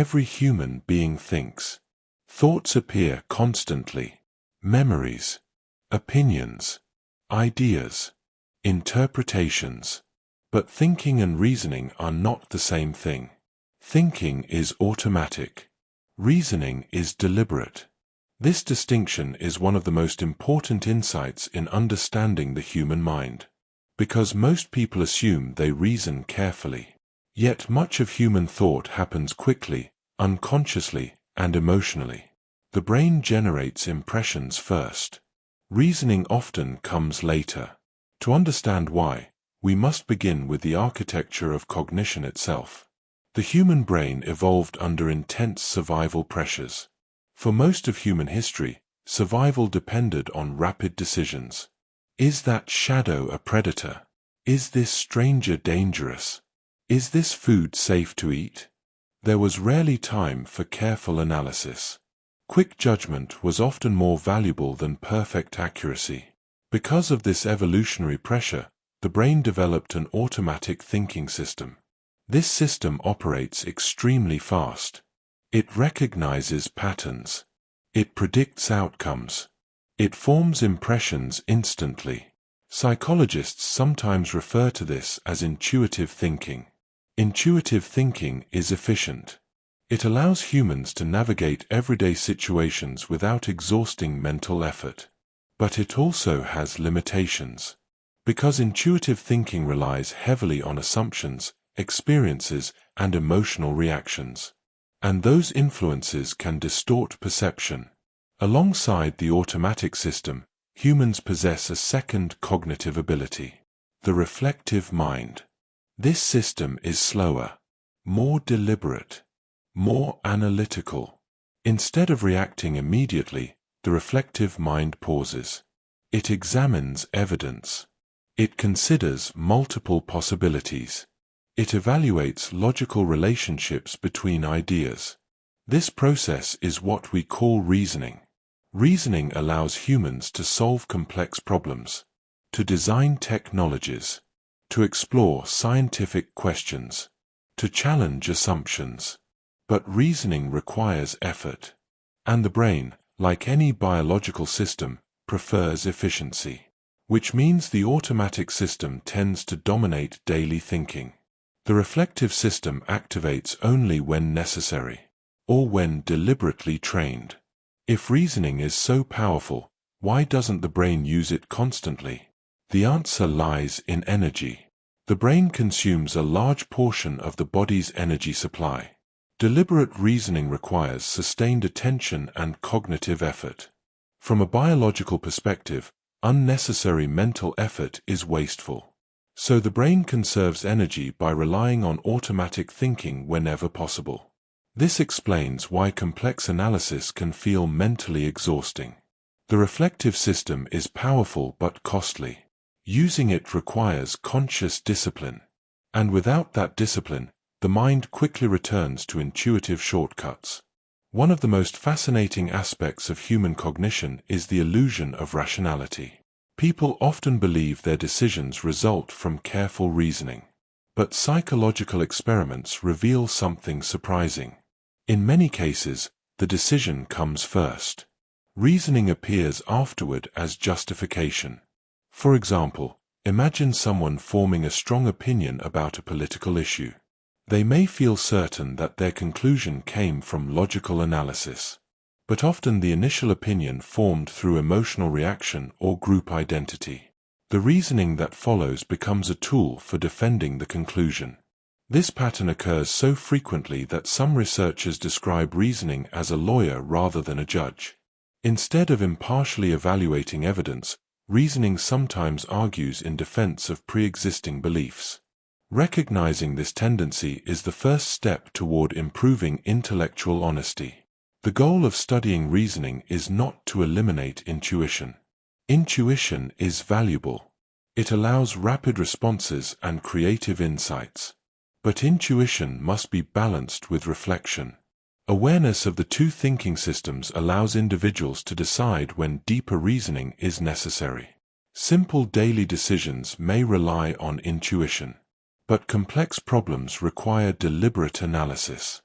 Every human being thinks. Thoughts appear constantly. Memories, opinions, ideas, interpretations. But thinking and reasoning are not the same thing. Thinking is automatic. Reasoning is deliberate. This distinction is one of the most important insights in understanding the human mind. Because most people assume they reason carefully. Yet much of human thought happens quickly, unconsciously, and emotionally. The brain generates impressions first. Reasoning often comes later. To understand why, we must begin with the architecture of cognition itself. The human brain evolved under intense survival pressures. For most of human history, survival depended on rapid decisions. Is that shadow a predator? Is this stranger dangerous? Is this food safe to eat? There was rarely time for careful analysis. Quick judgment was often more valuable than perfect accuracy. Because of this evolutionary pressure, the brain developed an automatic thinking system. This system operates extremely fast. It recognizes patterns. It predicts outcomes. It forms impressions instantly. Psychologists sometimes refer to this as intuitive thinking. Intuitive thinking is efficient. It allows humans to navigate everyday situations without exhausting mental effort. But it also has limitations. Because intuitive thinking relies heavily on assumptions, experiences, and emotional reactions. And those influences can distort perception. Alongside the automatic system, humans possess a second cognitive ability: the reflective mind. This system is slower, more deliberate, more analytical. Instead of reacting immediately, the reflective mind pauses. It examines evidence. It considers multiple possibilities. It evaluates logical relationships between ideas. This process is what we call reasoning. Reasoning allows humans to solve complex problems, to design technologies, to explore scientific questions, to challenge assumptions. But reasoning requires effort. And the brain, like any biological system, prefers efficiency. Which means the automatic system tends to dominate daily thinking. The reflective system activates only when necessary, or when deliberately trained. If reasoning is so powerful, why doesn't the brain use it constantly? The answer lies in energy. The brain consumes a large portion of the body's energy supply. Deliberate reasoning requires sustained attention and cognitive effort. From a biological perspective, unnecessary mental effort is wasteful. So the brain conserves energy by relying on automatic thinking whenever possible. This explains why complex analysis can feel mentally exhausting. The reflective system is powerful but costly. Using it requires conscious discipline. And without that discipline, the mind quickly returns to intuitive shortcuts. One of the most fascinating aspects of human cognition is the illusion of rationality. People often believe their decisions result from careful reasoning. But psychological experiments reveal something surprising. In many cases, the decision comes first. Reasoning appears afterward as justification. For example, imagine someone forming a strong opinion about a political issue. They may feel certain that their conclusion came from logical analysis. But often the initial opinion formed through emotional reaction or group identity. The reasoning that follows becomes a tool for defending the conclusion. This pattern occurs so frequently that some researchers describe reasoning as a lawyer rather than a judge. Instead of impartially evaluating evidence, reasoning sometimes argues in defense of pre-existing beliefs. Recognizing this tendency is the first step toward improving intellectual honesty. The goal of studying reasoning is not to eliminate intuition. Intuition is valuable. It allows rapid responses and creative insights. But intuition must be balanced with reflection. Awareness of the two thinking systems allows individuals to decide when deeper reasoning is necessary. Simple daily decisions may rely on intuition. But complex problems require deliberate analysis.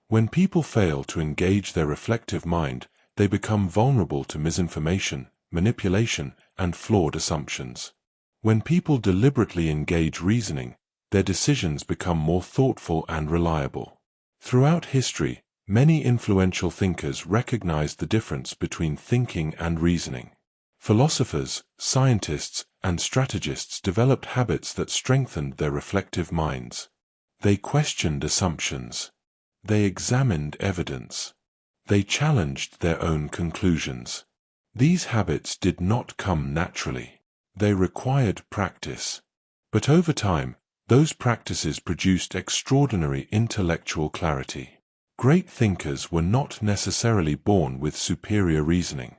When people fail to engage their reflective mind, they become vulnerable to misinformation, manipulation, and flawed assumptions. When people deliberately engage reasoning, their decisions become more thoughtful and reliable. Throughout history, many influential thinkers recognized the difference between thinking and reasoning. Philosophers, scientists, and strategists developed habits that strengthened their reflective minds. They questioned assumptions. They examined evidence. They challenged their own conclusions. These habits did not come naturally. They required practice. But over time, those practices produced extraordinary intellectual clarity. Great thinkers were not necessarily born with superior reasoning.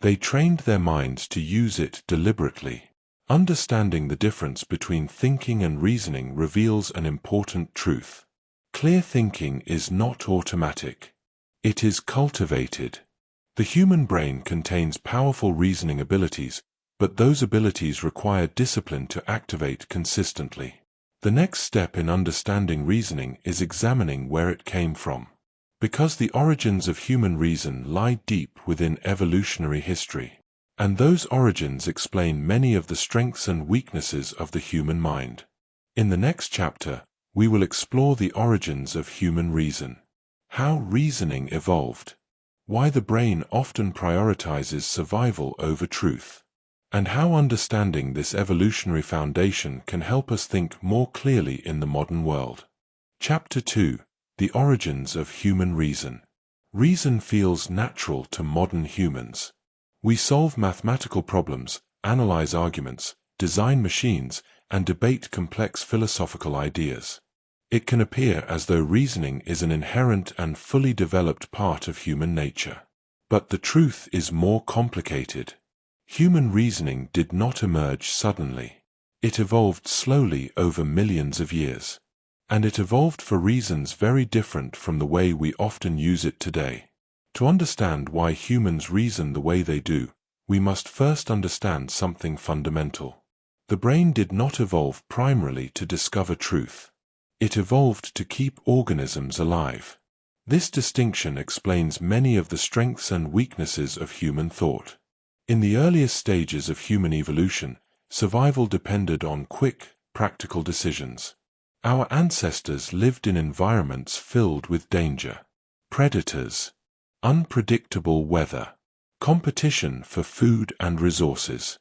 They trained their minds to use it deliberately. Understanding the difference between thinking and reasoning reveals an important truth. Clear thinking is not automatic. It is cultivated. The human brain contains powerful reasoning abilities, but those abilities require discipline to activate consistently. The next step in understanding reasoning is examining where it came from. Because the origins of human reason lie deep within evolutionary history, and those origins explain many of the strengths and weaknesses of the human mind. In the next chapter, we will explore the origins of human reason, how reasoning evolved, why the brain often prioritizes survival over truth, and how understanding this evolutionary foundation can help us think more clearly in the modern world. Chapter 2. The origins of human reason. Reason feels natural to modern humans. We solve mathematical problems, analyze arguments, design machines, and debate complex philosophical ideas. It can appear as though reasoning is an inherent and fully developed part of human nature. But the truth is more complicated. Human reasoning did not emerge suddenly. It evolved slowly over millions of years. And it evolved for reasons very different from the way we often use it today. To understand why humans reason the way they do, we must first understand something fundamental. The brain did not evolve primarily to discover truth. It evolved to keep organisms alive. This distinction explains many of the strengths and weaknesses of human thought. In the earliest stages of human evolution, survival depended on quick, practical decisions. Our ancestors lived in environments filled with danger, predators, unpredictable weather, competition for food and resources.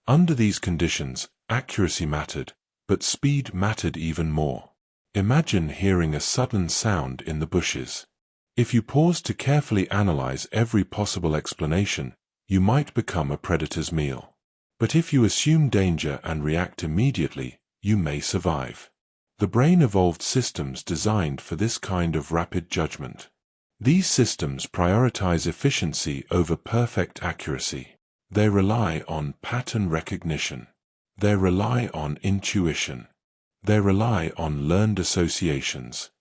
Under these conditions, accuracy mattered, but speed mattered even more. Imagine hearing a sudden sound in the bushes. If you paused to carefully analyze every possible explanation, you might become a predator's meal. But if you assume danger and react immediately, you may survive. The brain evolved systems designed for this kind of rapid judgment. These systems prioritize efficiency over perfect accuracy. They rely on pattern recognition. They rely on intuition. They rely on learned associations.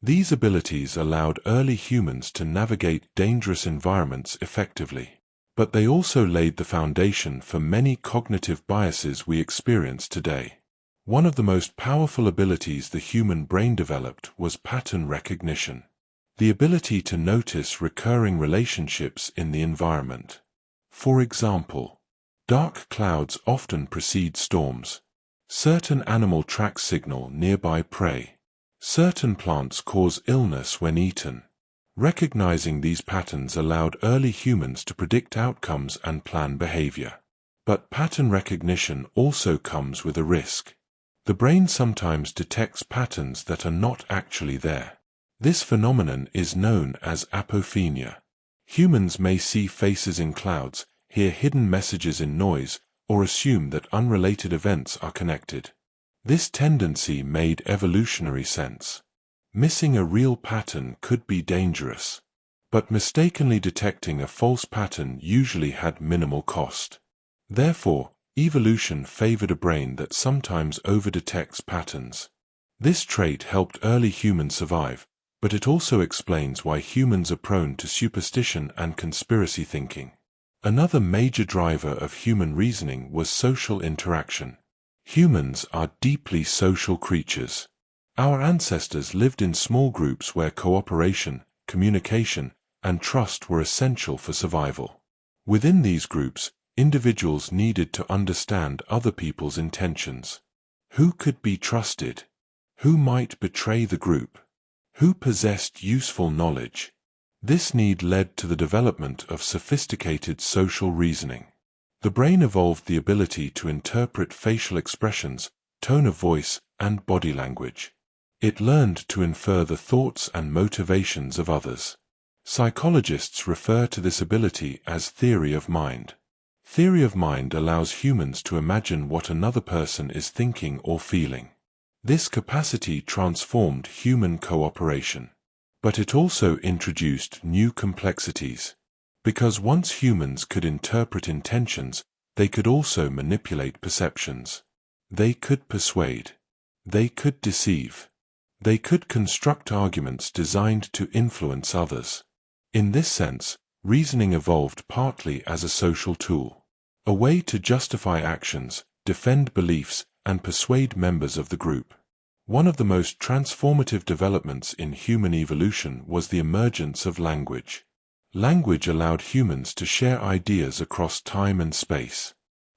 These abilities allowed early humans to navigate dangerous environments effectively. But they also laid the foundation for many cognitive biases we experience today. One of the most powerful abilities the human brain developed was pattern recognition. The ability to notice recurring relationships in the environment. For example, dark clouds often precede storms. Certain animal tracks signal nearby prey. Certain plants cause illness when eaten. Recognizing these patterns allowed early humans to predict outcomes and plan behavior. But pattern recognition also comes with a risk. The brain sometimes detects patterns that are not actually there. This phenomenon is known as apophenia. Humans may see faces in clouds, hear hidden messages in noise, or assume that unrelated events are connected. This tendency made evolutionary sense. Missing a real pattern could be dangerous. But mistakenly detecting a false pattern usually had minimal cost. Therefore, evolution favored a brain that sometimes overdetects patterns. This trait helped early humans survive, but it also explains why humans are prone to superstition and conspiracy thinking. Another major driver of human reasoning was social interaction. Humans are deeply social creatures. Our ancestors lived in small groups where cooperation, communication, and trust were essential for survival. Within these groups, individuals needed to understand other people's intentions. Who could be trusted? Who might betray the group? Who possessed useful knowledge? This need led to the development of sophisticated social reasoning. The brain evolved the ability to interpret facial expressions, tone of voice, and body language. It learned to infer the thoughts and motivations of others. Psychologists refer to this ability as theory of mind. Theory of mind allows humans to imagine what another person is thinking or feeling. This capacity transformed human cooperation. But it also introduced new complexities. Because once humans could interpret intentions, they could also manipulate perceptions. They could persuade. They could deceive. They could construct arguments designed to influence others. In this sense, reasoning evolved partly as a social tool, a way to justify actions, defend beliefs, and persuade members of the group. One of the most transformative developments in human evolution was the emergence of language. Language allowed humans to share ideas across time and space.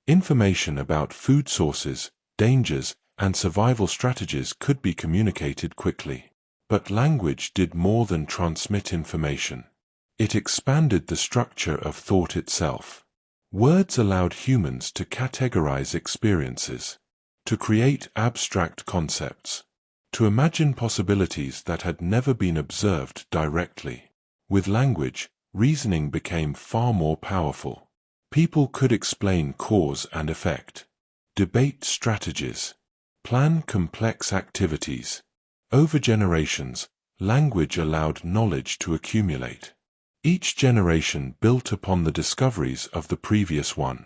Information about food sources, dangers, and survival strategies could be communicated quickly. But language did more than transmit information. It expanded the structure of thought itself. Words allowed humans to categorize experiences, to create abstract concepts, to imagine possibilities that had never been observed directly. With language, reasoning became far more powerful. People could explain cause and effect, debate strategies, plan complex activities. Over generations, language allowed knowledge to accumulate. Each generation built upon the discoveries of the previous one.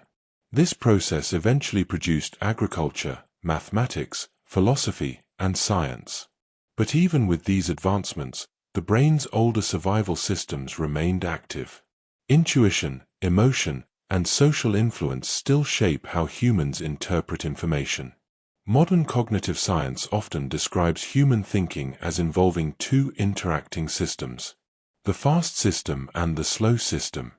This process eventually produced agriculture, mathematics, philosophy, and science. But even with these advancements, the brain's older survival systems remained active. Intuition, emotion, and social influence still shape how humans interpret information. Modern cognitive science often describes human thinking as involving two interacting systems: the fast system and the slow system.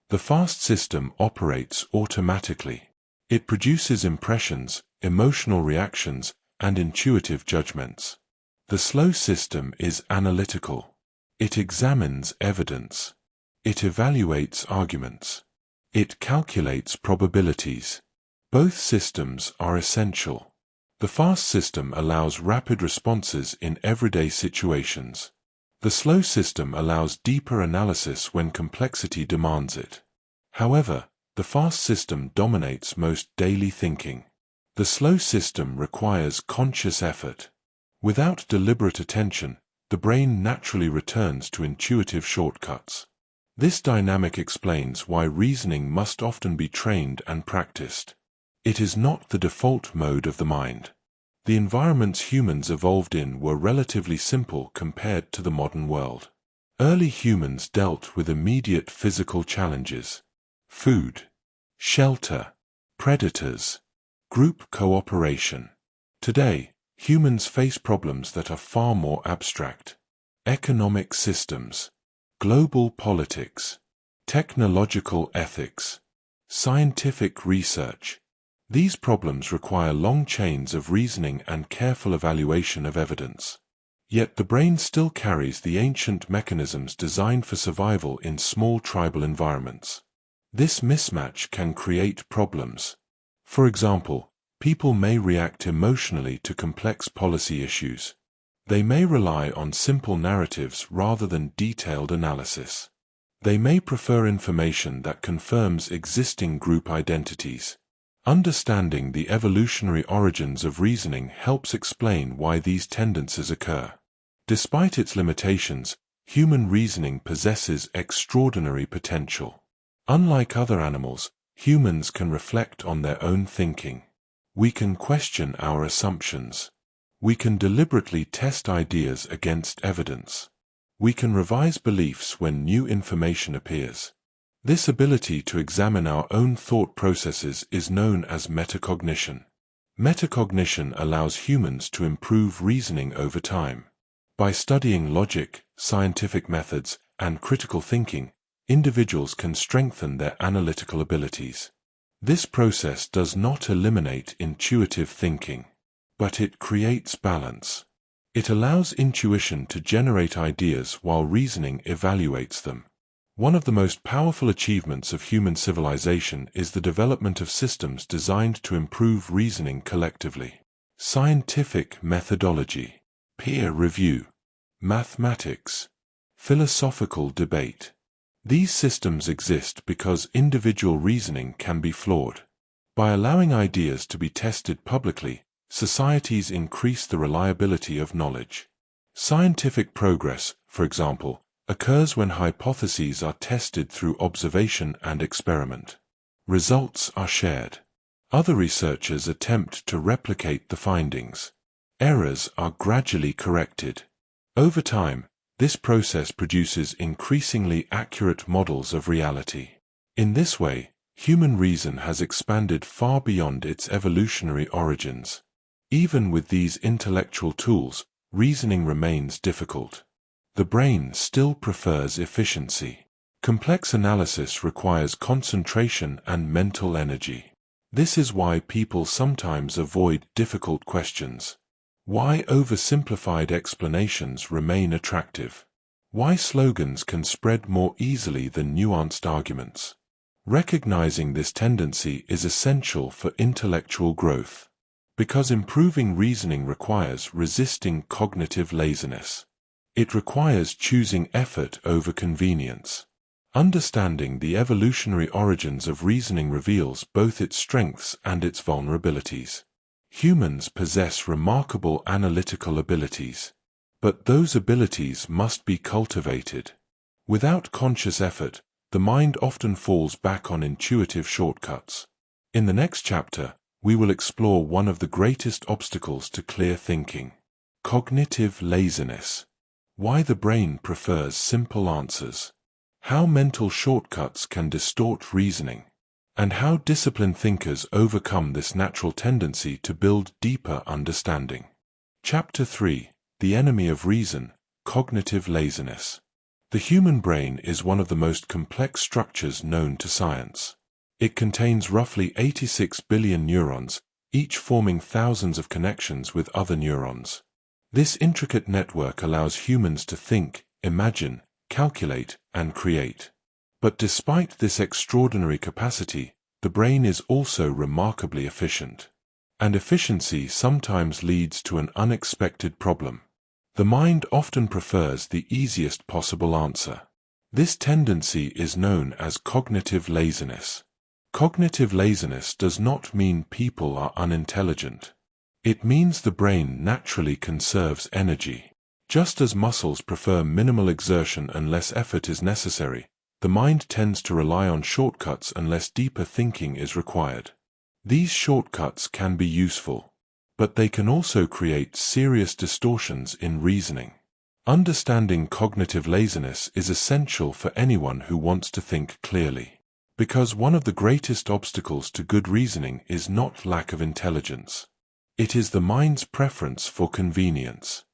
The fast system operates automatically. It produces impressions, emotional reactions, and intuitive judgments. The slow system is analytical. It examines evidence. It evaluates arguments. It calculates probabilities. Both systems are essential. The fast system allows rapid responses in everyday situations. The slow system allows deeper analysis when complexity demands it. However, the fast system dominates most daily thinking. The slow system requires conscious effort. Without deliberate attention, the brain naturally returns to intuitive shortcuts. This dynamic explains why reasoning must often be trained and practiced. It is not the default mode of the mind. The environments humans evolved in were relatively simple compared to the modern world. Early humans dealt with immediate physical challenges: food, shelter, predators, group cooperation. Today, humans face problems that are far more abstract: economic systems, global politics, technological ethics, scientific research. These problems require long chains of reasoning and careful evaluation of evidence. Yet the brain still carries the ancient mechanisms designed for survival in small tribal environments. This mismatch can create problems. For example, people may react emotionally to complex policy issues. They may rely on simple narratives rather than detailed analysis. They may prefer information that confirms existing group identities. Understanding the evolutionary origins of reasoning helps explain why these tendencies occur. Despite its limitations, human reasoning possesses extraordinary potential. Unlike other animals, humans can reflect on their own thinking. We can question our assumptions. We can deliberately test ideas against evidence. We can revise beliefs when new information appears. This ability to examine our own thought processes is known as metacognition. Metacognition allows humans to improve reasoning over time. By studying logic, scientific methods, and critical thinking, individuals can strengthen their analytical abilities. This process does not eliminate intuitive thinking, but it creates balance. It allows intuition to generate ideas while reasoning evaluates them. One of the most powerful achievements of human civilization is the development of systems designed to improve reasoning collectively. Scientific methodology, peer review, mathematics, philosophical debate. These systems exist because individual reasoning can be flawed. By allowing ideas to be tested publicly, societies increase the reliability of knowledge. Scientific progress, for example, occurs when hypotheses are tested through observation and experiment. Results are shared. Other researchers attempt to replicate the findings. Errors are gradually corrected. Over time, this process produces increasingly accurate models of reality. In this way, human reason has expanded far beyond its evolutionary origins. Even with these intellectual tools, reasoning remains difficult. The brain still prefers efficiency. Complex analysis requires concentration and mental energy. This is why people sometimes avoid difficult questions. Why oversimplified explanations remain attractive. Why slogans can spread more easily than nuanced arguments. Recognizing this tendency is essential for intellectual growth. Because improving reasoning requires resisting cognitive laziness. It requires choosing effort over convenience. Understanding the evolutionary origins of reasoning reveals both its strengths and its vulnerabilities. Humans possess remarkable analytical abilities, but those abilities must be cultivated. Without conscious effort, the mind often falls back on intuitive shortcuts. In the next chapter, we will explore one of the greatest obstacles to clear thinking: cognitive laziness. Why the brain prefers simple answers. How mental shortcuts can distort reasoning, and how disciplined thinkers overcome this natural tendency to build deeper understanding. Chapter 3: The Enemy of Reason, Cognitive Laziness. The human brain is one of the most complex structures known to science. It contains roughly 86 billion neurons, each forming thousands of connections with other neurons. This intricate network allows humans to think, imagine, calculate, and create. But despite this extraordinary capacity, the brain is also remarkably efficient. And efficiency sometimes leads to an unexpected problem. The mind often prefers the easiest possible answer. This tendency is known as cognitive laziness. Cognitive laziness does not mean people are unintelligent. It means the brain naturally conserves energy. Just as muscles prefer minimal exertion unless effort is necessary, the mind tends to rely on shortcuts unless deeper thinking is required. These shortcuts can be useful, but they can also create serious distortions in reasoning. Understanding cognitive laziness is essential for anyone who wants to think clearly, because one of the greatest obstacles to good reasoning is not lack of intelligence. It is the mind's preference for convenience.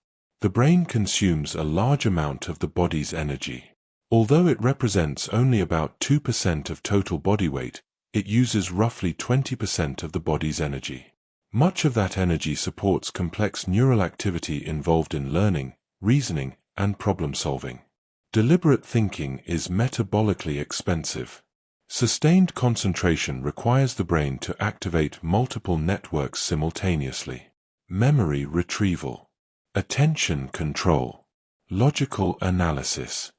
The brain consumes a large amount of the body's energy. Although it represents only about 2% of total body weight, it uses roughly 20% of the body's energy. Much of that energy supports complex neural activity involved in learning, reasoning, and problem-solving. Deliberate thinking is metabolically expensive. Sustained concentration requires the brain to activate multiple networks simultaneously. Memory retrieval, attention control, logical analysis.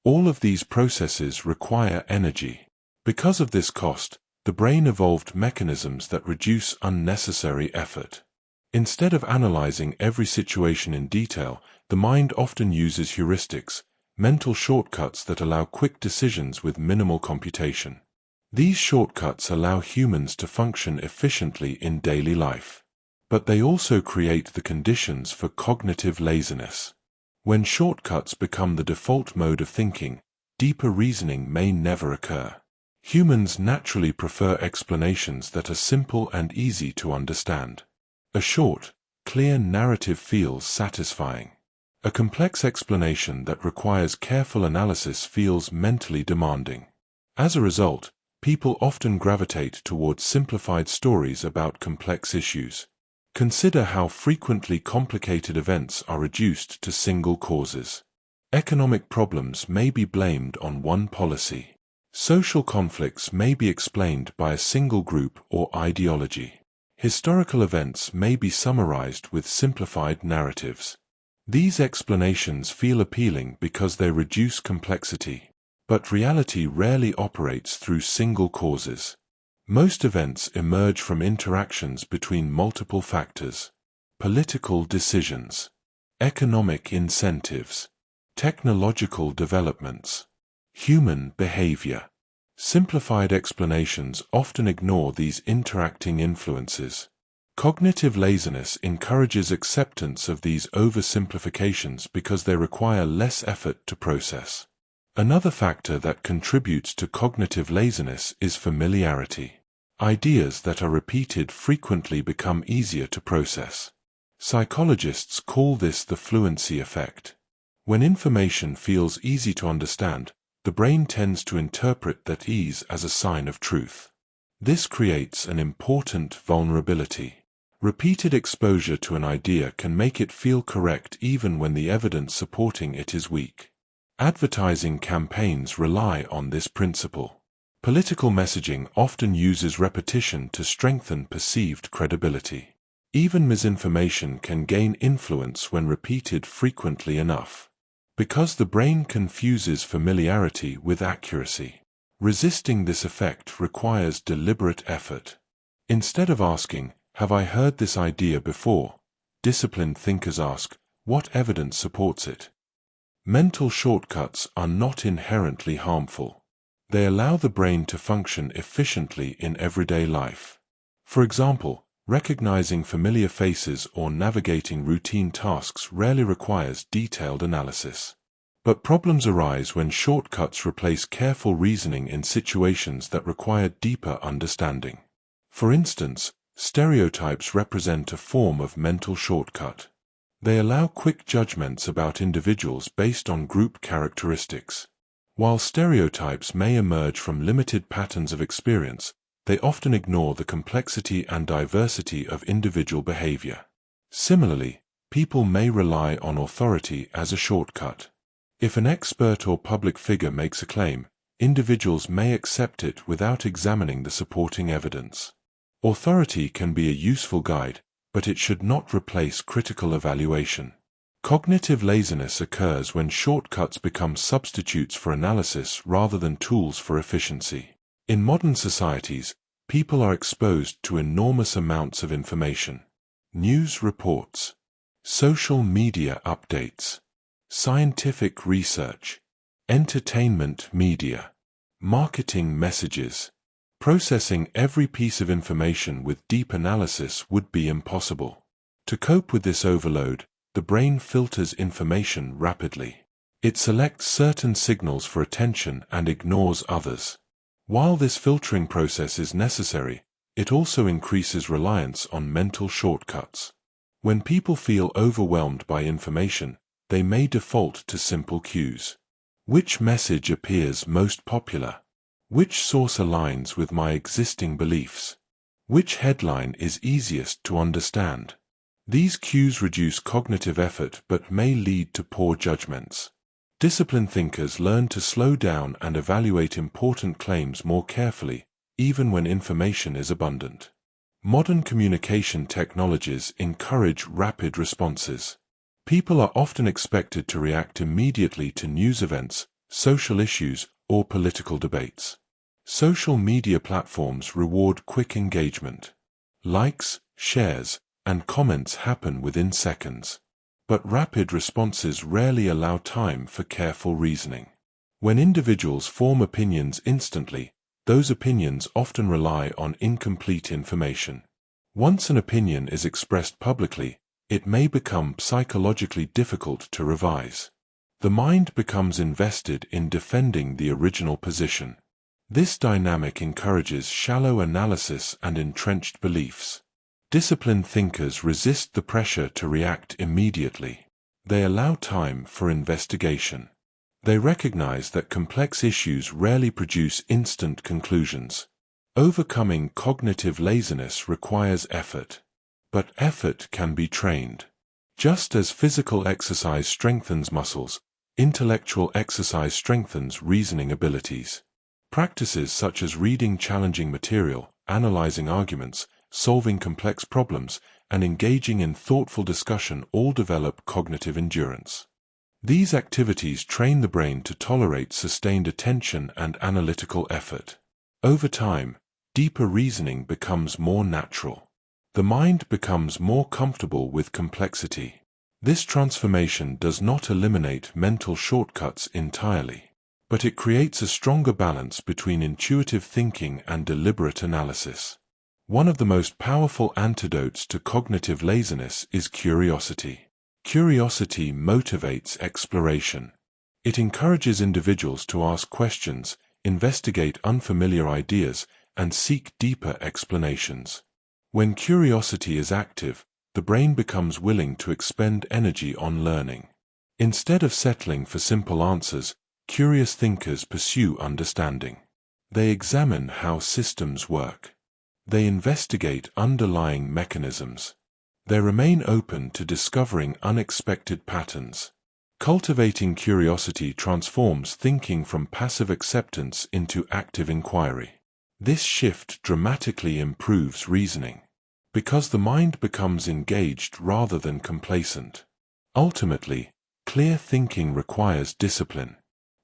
All of these processes require energy. Because of this cost, the brain evolved mechanisms that reduce unnecessary effort. Instead of analyzing every situation in detail, the mind often uses heuristics, mental shortcuts that allow quick decisions with minimal computation. These shortcuts allow humans to function efficiently in daily life. But they also create the conditions for cognitive laziness. When shortcuts become the default mode of thinking, deeper reasoning may never occur. Humans naturally prefer explanations that are simple and easy to understand. A short, clear narrative feels satisfying. A complex explanation that requires careful analysis feels mentally demanding. As a result, people often gravitate towards simplified stories about complex issues. Consider how frequently complicated events are reduced to single causes. Economic problems may be blamed on one policy. Social conflicts may be explained by a single group or ideology. Historical events may be summarized with simplified narratives. These explanations feel appealing because they reduce complexity. But reality rarely operates through single causes. Most events emerge from interactions between multiple factors: political decisions, economic incentives, technological developments, human behavior. Simplified explanations often ignore these interacting influences. Cognitive laziness encourages acceptance of these oversimplifications because they require less effort to process. Another factor that contributes to cognitive laziness is familiarity. Ideas that are repeated frequently become easier to process. Psychologists call this the fluency effect. When information feels easy to understand, the brain tends to interpret that ease as a sign of truth. This creates an important vulnerability. Repeated exposure to an idea can make it feel correct even when the evidence supporting it is weak. Advertising campaigns rely on this principle. Political messaging often uses repetition to strengthen perceived credibility. Even misinformation can gain influence when repeated frequently enough. Because the brain confuses familiarity with accuracy. Resisting this effect requires deliberate effort. Instead of asking, "Have I heard this idea before?" disciplined thinkers ask, "What evidence supports it?" Mental shortcuts are not inherently harmful. They allow the brain to function efficiently in everyday life. For example, recognizing familiar faces or navigating routine tasks rarely requires detailed analysis. But problems arise when shortcuts replace careful reasoning in situations that require deeper understanding. For instance, stereotypes represent a form of mental shortcut. They allow quick judgments about individuals based on group characteristics. While stereotypes may emerge from limited patterns of experience, they often ignore the complexity and diversity of individual behavior. Similarly, people may rely on authority as a shortcut. If an expert or public figure makes a claim, individuals may accept it without examining the supporting evidence. Authority can be a useful guide, but it should not replace critical evaluation. Cognitive laziness occurs when shortcuts become substitutes for analysis rather than tools for efficiency. In modern societies, people are exposed to enormous amounts of information. News reports, social media updates, scientific research, entertainment media, marketing messages. Processing every piece of information with deep analysis would be impossible. To cope with this overload, the brain filters information rapidly. It selects certain signals for attention and ignores others. While this filtering process is necessary, it also increases reliance on mental shortcuts. When people feel overwhelmed by information, they may default to simple cues. Which message appears most popular? Which source aligns with my existing beliefs? Which headline is easiest to understand? These cues reduce cognitive effort but may lead to poor judgments. Disciplined thinkers learn to slow down and evaluate important claims more carefully, even when information is abundant. Modern communication technologies encourage rapid responses. People are often expected to react immediately to news events, social issues, or political debates. Social media platforms reward quick engagement. Likes, shares, and comments happen within seconds. But rapid responses rarely allow time for careful reasoning. When individuals form opinions instantly, those opinions often rely on incomplete information. Once an opinion is expressed publicly, it may become psychologically difficult to revise. The mind becomes invested in defending the original position. This dynamic encourages shallow analysis and entrenched beliefs. Disciplined thinkers resist the pressure to react immediately. They allow time for investigation. They recognize that complex issues rarely produce instant conclusions. Overcoming cognitive laziness requires effort. But effort can be trained. Just as physical exercise strengthens muscles, intellectual exercise strengthens reasoning abilities. Practices such as reading challenging material, analyzing arguments, solving complex problems, and engaging in thoughtful discussion all develop cognitive endurance. These activities train the brain to tolerate sustained attention and analytical effort. Over time, deeper reasoning becomes more natural. The mind becomes more comfortable with complexity. This transformation does not eliminate mental shortcuts entirely, but it creates a stronger balance between intuitive thinking and deliberate analysis. One of the most powerful antidotes to cognitive laziness is curiosity. Curiosity motivates exploration. It encourages individuals to ask questions, investigate unfamiliar ideas, and seek deeper explanations. When curiosity is active, the brain becomes willing to expend energy on learning. Instead of settling for simple answers, curious thinkers pursue understanding. They examine how systems work. They investigate underlying mechanisms. They remain open to discovering unexpected patterns. Cultivating curiosity transforms thinking from passive acceptance into active inquiry. This shift dramatically improves reasoning, because the mind becomes engaged rather than complacent. Ultimately, clear thinking requires discipline.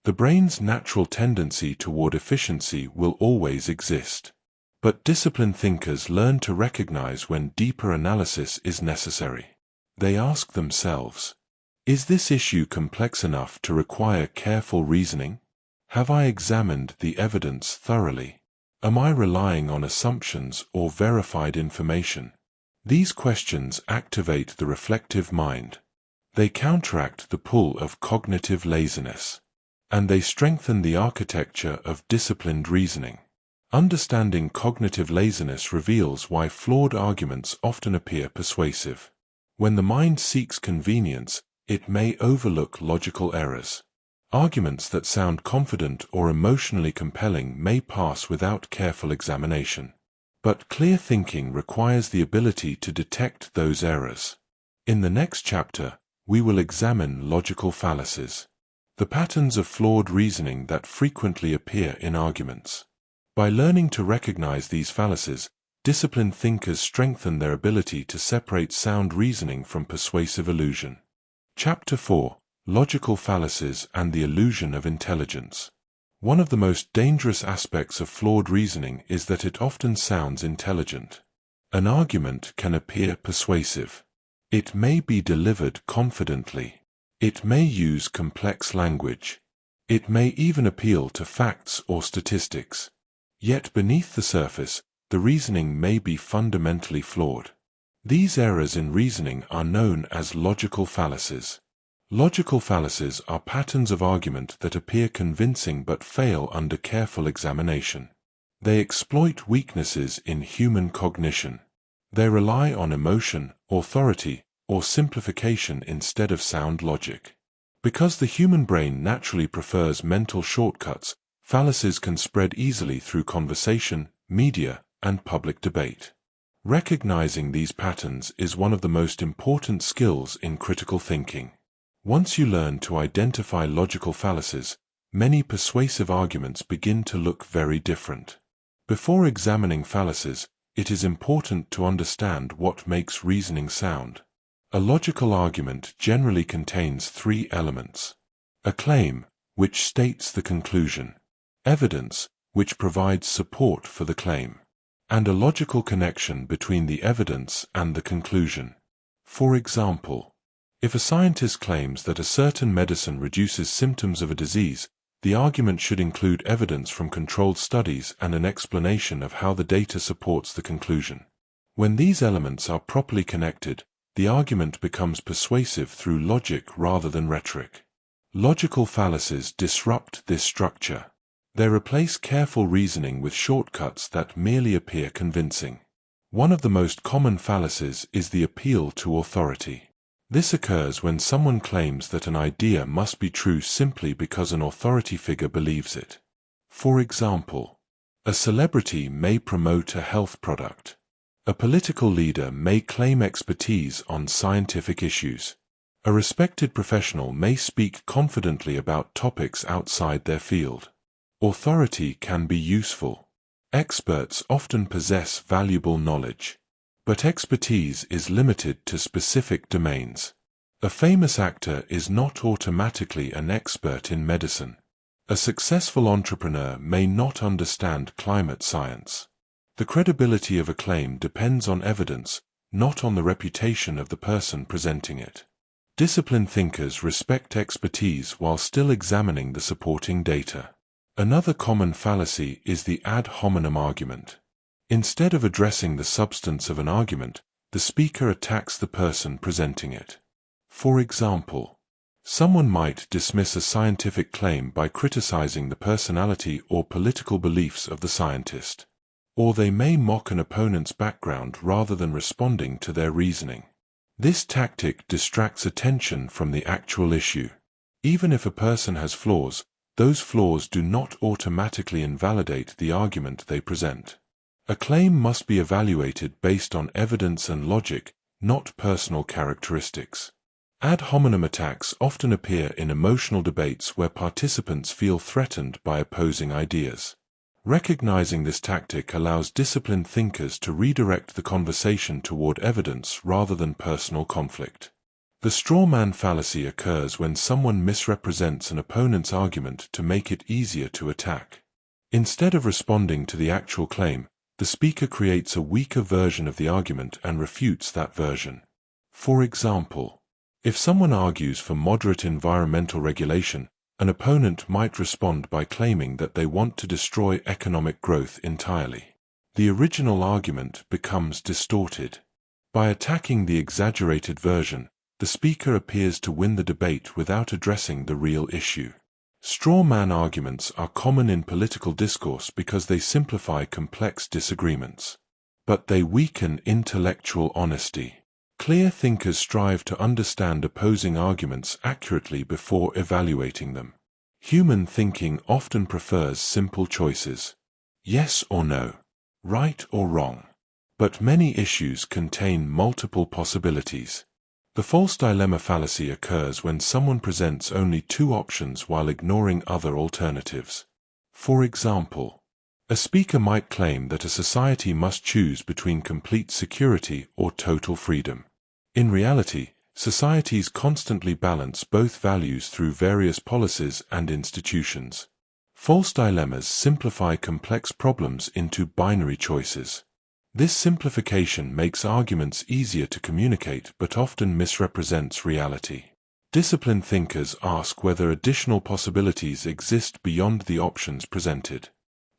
The brain's natural tendency toward efficiency will always exist. But disciplined thinkers learn to recognize when deeper analysis is necessary. They ask themselves, is this issue complex enough to require careful reasoning? Have I examined the evidence thoroughly? Am I relying on assumptions or verified information? These questions activate the reflective mind. They counteract the pull of cognitive laziness, and they strengthen the architecture of disciplined reasoning. Understanding cognitive laziness reveals why flawed arguments often appear persuasive. When the mind seeks convenience, it may overlook logical errors. Arguments that sound confident or emotionally compelling may pass without careful examination. But clear thinking requires the ability to detect those errors. In the next chapter, we will examine logical fallacies, the patterns of flawed reasoning that frequently appear in arguments. By learning to recognize these fallacies, disciplined thinkers strengthen their ability to separate sound reasoning from persuasive illusion. Chapter 4: Logical Fallacies and the Illusion of Intelligence. One of the most dangerous aspects of flawed reasoning is that it often sounds intelligent. An argument can appear persuasive. It may be delivered confidently. It may use complex language. It may even appeal to facts or statistics. Yet beneath the surface, the reasoning may be fundamentally flawed. These errors in reasoning are known as logical fallacies. Logical fallacies are patterns of argument that appear convincing but fail under careful examination. They exploit weaknesses in human cognition. They rely on emotion, authority, or simplification instead of sound logic. Because the human brain naturally prefers mental shortcuts, fallacies can spread easily through conversation, media, and public debate. Recognizing these patterns is one of the most important skills in critical thinking. Once you learn to identify logical fallacies, many persuasive arguments begin to look very different. Before examining fallacies, it is important to understand what makes reasoning sound. A logical argument generally contains three elements: a claim, which states the conclusion; evidence, which provides support for the claim; and a logical connection between the evidence and the conclusion. For example, if a scientist claims that a certain medicine reduces symptoms of a disease, the argument should include evidence from controlled studies and an explanation of how the data supports the conclusion. When these elements are properly connected, the argument becomes persuasive through logic rather than rhetoric. Logical fallacies disrupt this structure. They replace careful reasoning with shortcuts that merely appear convincing. One of the most common fallacies is the appeal to authority. This occurs when someone claims that an idea must be true simply because an authority figure believes it. For example, a celebrity may promote a health product. A political leader may claim expertise on scientific issues. A respected professional may speak confidently about topics outside their field. Authority can be useful. Experts often possess valuable knowledge. But expertise is limited to specific domains. A famous actor is not automatically an expert in medicine. A successful entrepreneur may not understand climate science. The credibility of a claim depends on evidence, not on the reputation of the person presenting it. Disciplined thinkers respect expertise while still examining the supporting data. Another common fallacy is the ad hominem argument. Instead of addressing the substance of an argument, the speaker attacks the person presenting it. For example, someone might dismiss a scientific claim by criticizing the personality or political beliefs of the scientist. Or they may mock an opponent's background rather than responding to their reasoning. This tactic distracts attention from the actual issue. Even if a person has flaws, those flaws do not automatically invalidate the argument they present. A claim must be evaluated based on evidence and logic, not personal characteristics. Ad hominem attacks often appear in emotional debates where participants feel threatened by opposing ideas. Recognizing this tactic allows disciplined thinkers to redirect the conversation toward evidence rather than personal conflict. The straw man fallacy occurs when someone misrepresents an opponent's argument to make it easier to attack. Instead of responding to the actual claim, the speaker creates a weaker version of the argument and refutes that version. For example, if someone argues for moderate environmental regulation, an opponent might respond by claiming that they want to destroy economic growth entirely. The original argument becomes distorted. By attacking the exaggerated version, the speaker appears to win the debate without addressing the real issue. Straw man arguments are common in political discourse because they simplify complex disagreements. But they weaken intellectual honesty. Clear thinkers strive to understand opposing arguments accurately before evaluating them. Human thinking often prefers simple choices. Yes or no, right or wrong. But many issues contain multiple possibilities. The false dilemma fallacy occurs when someone presents only two options while ignoring other alternatives. For example, a speaker might claim that a society must choose between complete security or total freedom. In reality, societies constantly balance both values through various policies and institutions. False dilemmas simplify complex problems into binary choices. This simplification makes arguments easier to communicate but often misrepresents reality. Disciplined thinkers ask whether additional possibilities exist beyond the options presented.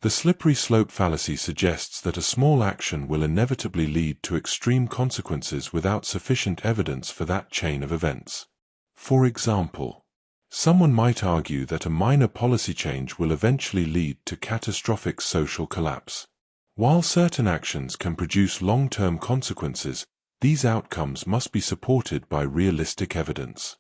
The slippery slope fallacy suggests that a small action will inevitably lead to extreme consequences without sufficient evidence for that chain of events. For example, someone might argue that a minor policy change will eventually lead to catastrophic social collapse. While certain actions can produce long-term consequences, these outcomes must be supported by realistic evidence.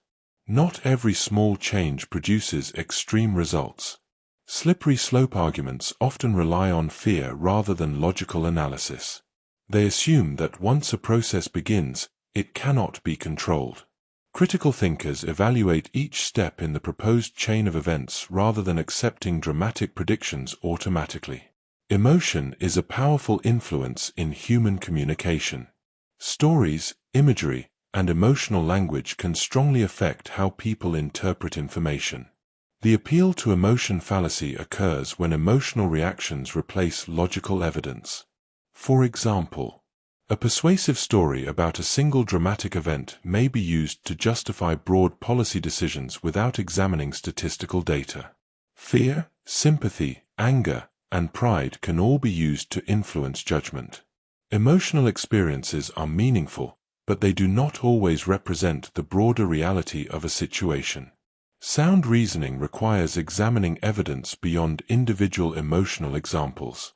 Not every small change produces extreme results. Slippery slope arguments often rely on fear rather than logical analysis. They assume that once a process begins, it cannot be controlled. Critical thinkers evaluate each step in the proposed chain of events rather than accepting dramatic predictions automatically. Emotion is a powerful influence in human communication. Stories, imagery, and emotional language can strongly affect how people interpret information. The appeal to emotion fallacy occurs when emotional reactions replace logical evidence. For example, a persuasive story about a single dramatic event may be used to justify broad policy decisions without examining statistical data. Fear, sympathy, anger, and pride can all be used to influence judgment. Emotional experiences are meaningful, but they do not always represent the broader reality of a situation. Sound reasoning requires examining evidence beyond individual emotional examples.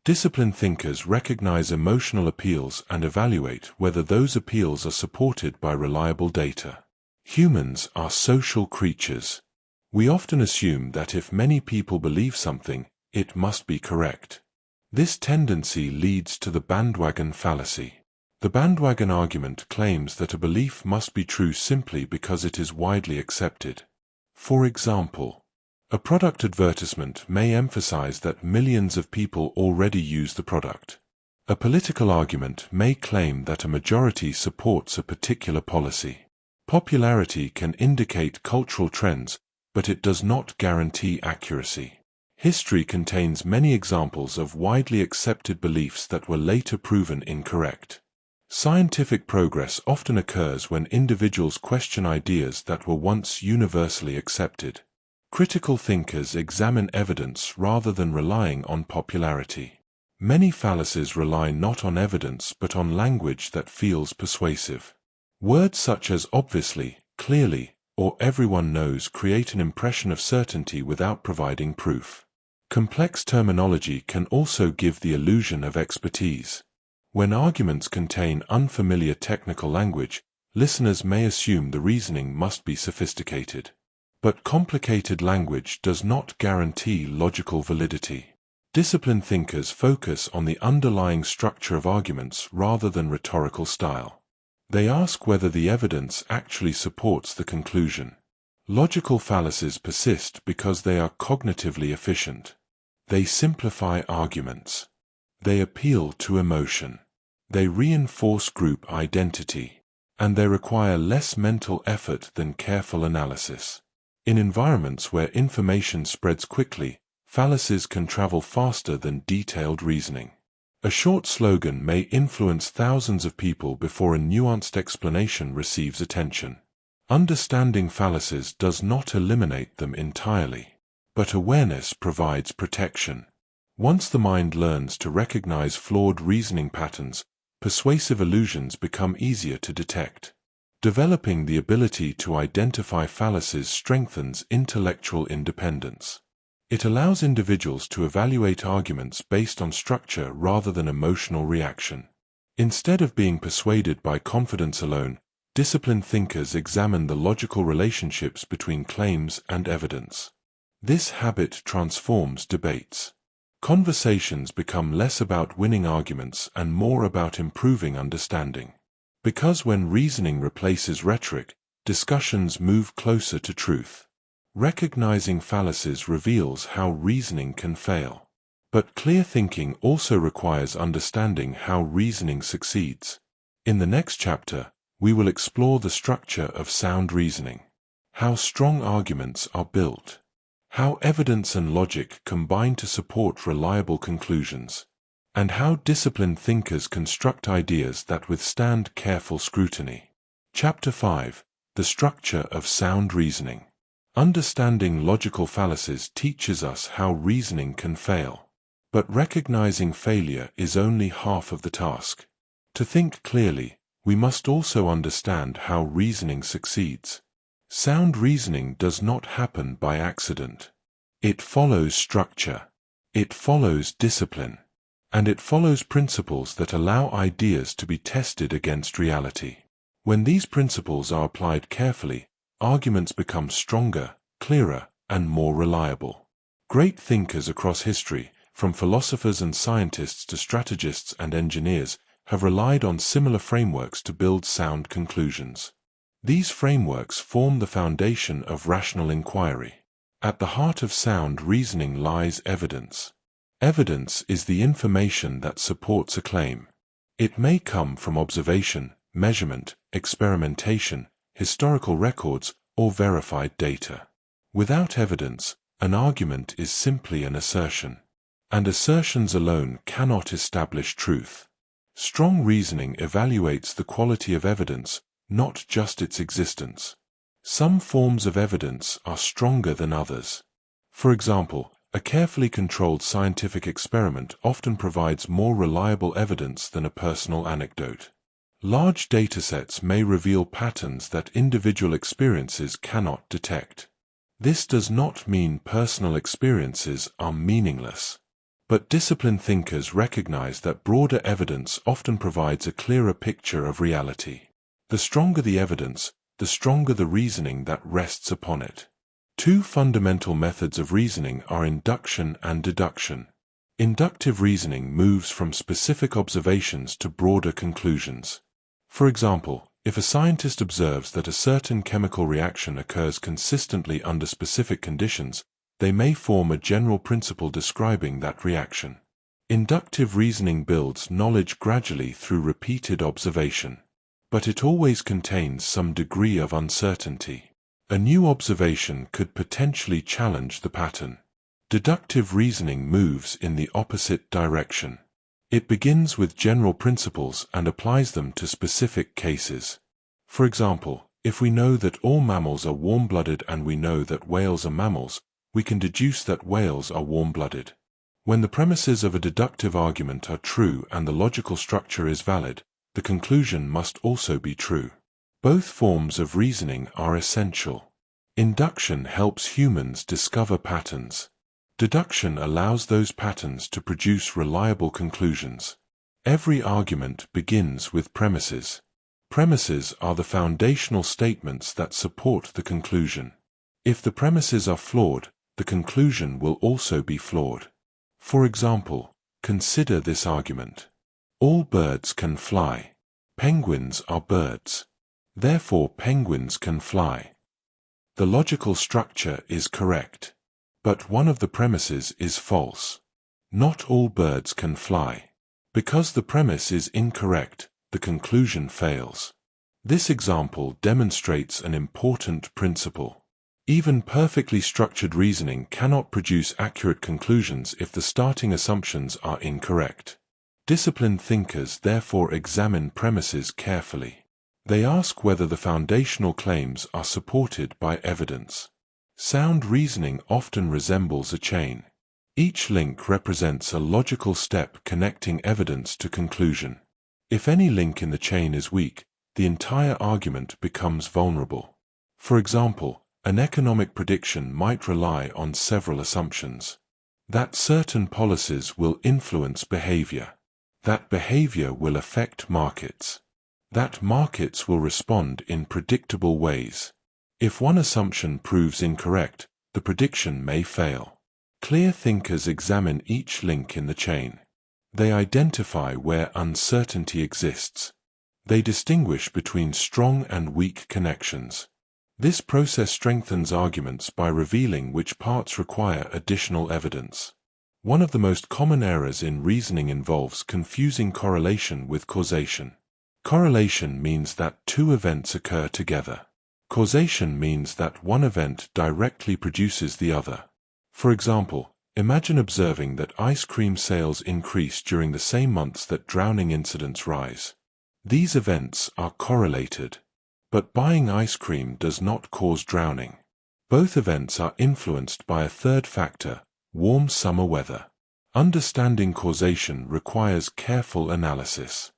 Disciplined thinkers recognize emotional appeals and evaluate whether those appeals are supported by reliable data. Humans are social creatures. We often assume that if many people believe something, it must be correct. This tendency leads to the bandwagon fallacy. The bandwagon argument claims that a belief must be true simply because it is widely accepted. For example, a product advertisement may emphasize that millions of people already use the product. A political argument may claim that a majority supports a particular policy. Popularity can indicate cultural trends, but it does not guarantee accuracy. History contains many examples of widely accepted beliefs that were later proven incorrect. Scientific progress often occurs when individuals question ideas that were once universally accepted. Critical thinkers examine evidence rather than relying on popularity. Many fallacies rely not on evidence but on language that feels persuasive. Words such as obviously, clearly, or everyone knows create an impression of certainty without providing proof. Complex terminology can also give the illusion of expertise. When arguments contain unfamiliar technical language, listeners may assume the reasoning must be sophisticated. But complicated language does not guarantee logical validity. Disciplined thinkers focus on the underlying structure of arguments rather than rhetorical style. They ask whether the evidence actually supports the conclusion. Logical fallacies persist because they are cognitively efficient. They simplify arguments. They appeal to emotion. They reinforce group identity. And they require less mental effort than careful analysis. In environments where information spreads quickly, fallacies can travel faster than detailed reasoning. A short slogan may influence thousands of people before a nuanced explanation receives attention. Understanding fallacies does not eliminate them entirely, but awareness provides protection. Once the mind learns to recognize flawed reasoning patterns, persuasive illusions become easier to detect. Developing the ability to identify fallacies strengthens intellectual independence. It allows individuals to evaluate arguments based on structure rather than emotional reaction. Instead of being persuaded by confidence alone, disciplined thinkers examine the logical relationships between claims and evidence. This habit transforms debates. Conversations become less about winning arguments and more about improving understanding. Because when reasoning replaces rhetoric, discussions move closer to truth. Recognizing fallacies reveals how reasoning can fail. But clear thinking also requires understanding how reasoning succeeds. In the next chapter, we will explore the structure of sound reasoning, how strong arguments are built, how evidence and logic combine to support reliable conclusions, and how disciplined thinkers construct ideas that withstand careful scrutiny. Chapter 5: The Structure of Sound Reasoning. Understanding logical fallacies teaches us how reasoning can fail. But recognizing failure is only half of the task. To think clearly, we must also understand how reasoning succeeds. Sound reasoning does not happen by accident. It follows structure. It follows discipline. And it follows principles that allow ideas to be tested against reality. When these principles are applied carefully, arguments become stronger, clearer, and more reliable. Great thinkers across history, from philosophers and scientists to strategists and engineers, have relied on similar frameworks to build sound conclusions. These frameworks form the foundation of rational inquiry. At the heart of sound reasoning lies evidence. Evidence is the information that supports a claim. It may come from observation, measurement, experimentation, historical records, or verified data. Without evidence, an argument is simply an assertion. And assertions alone cannot establish truth. Strong reasoning evaluates the quality of evidence, not just its existence. Some forms of evidence are stronger than others. For example, a carefully controlled scientific experiment often provides more reliable evidence than a personal anecdote. Large datasets may reveal patterns that individual experiences cannot detect. This does not mean personal experiences are meaningless. But disciplined thinkers recognize that broader evidence often provides a clearer picture of reality. The stronger the evidence, the stronger the reasoning that rests upon it. Two fundamental methods of reasoning are induction and deduction. Inductive reasoning moves from specific observations to broader conclusions. For example, if a scientist observes that a certain chemical reaction occurs consistently under specific conditions, they may form a general principle describing that reaction. Inductive reasoning builds knowledge gradually through repeated observation. But it always contains some degree of uncertainty. A new observation could potentially challenge the pattern. Deductive reasoning moves in the opposite direction. It begins with general principles and applies them to specific cases. For example, if we know that all mammals are warm-blooded and we know that whales are mammals, we can deduce that whales are warm-blooded. When the premises of a deductive argument are true and the logical structure is valid, the conclusion must also be true. Both forms of reasoning are essential. Induction helps humans discover patterns. Deduction allows those patterns to produce reliable conclusions. Every argument begins with premises. Premises are the foundational statements that support the conclusion. If the premises are flawed, the conclusion will also be flawed. For example, consider this argument. All birds can fly. Penguins are birds. Therefore, penguins can fly. The logical structure is correct. But one of the premises is false. Not all birds can fly. Because the premise is incorrect, the conclusion fails. This example demonstrates an important principle. Even perfectly structured reasoning cannot produce accurate conclusions if the starting assumptions are incorrect. Disciplined thinkers therefore examine premises carefully. They ask whether the foundational claims are supported by evidence. Sound reasoning often resembles a chain. Each link represents a logical step connecting evidence to conclusion. If any link in the chain is weak, the entire argument becomes vulnerable. For example, an economic prediction might rely on several assumptions. That certain policies will influence behavior. That behavior will affect markets. That markets will respond in predictable ways. If one assumption proves incorrect, the prediction may fail. Clear thinkers examine each link in the chain. They identify where uncertainty exists. They distinguish between strong and weak connections. This process strengthens arguments by revealing which parts require additional evidence. One of the most common errors in reasoning involves confusing correlation with causation. Correlation means that two events occur together. Causation means that one event directly produces the other. For example, imagine observing that ice cream sales increase during the same months that drowning incidents rise. These events are correlated. But buying ice cream does not cause drowning. Both events are influenced by a third factor, warm summer weather. Understanding causation requires careful analysis.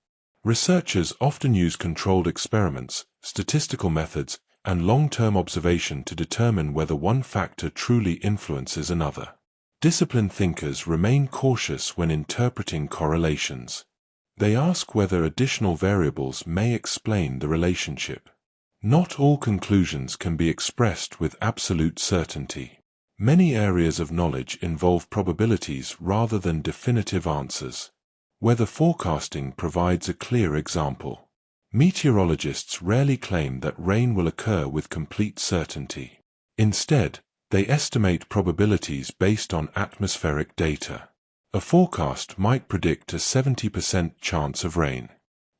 Researchers often use controlled experiments, statistical methods, and long-term observation to determine whether one factor truly influences another. Disciplined thinkers remain cautious when interpreting correlations. They ask whether additional variables may explain the relationship. Not all conclusions can be expressed with absolute certainty. Many areas of knowledge involve probabilities rather than definitive answers. Weather forecasting provides a clear example. Meteorologists rarely claim that rain will occur with complete certainty. Instead, they estimate probabilities based on atmospheric data. A forecast might predict a 70% chance of rain.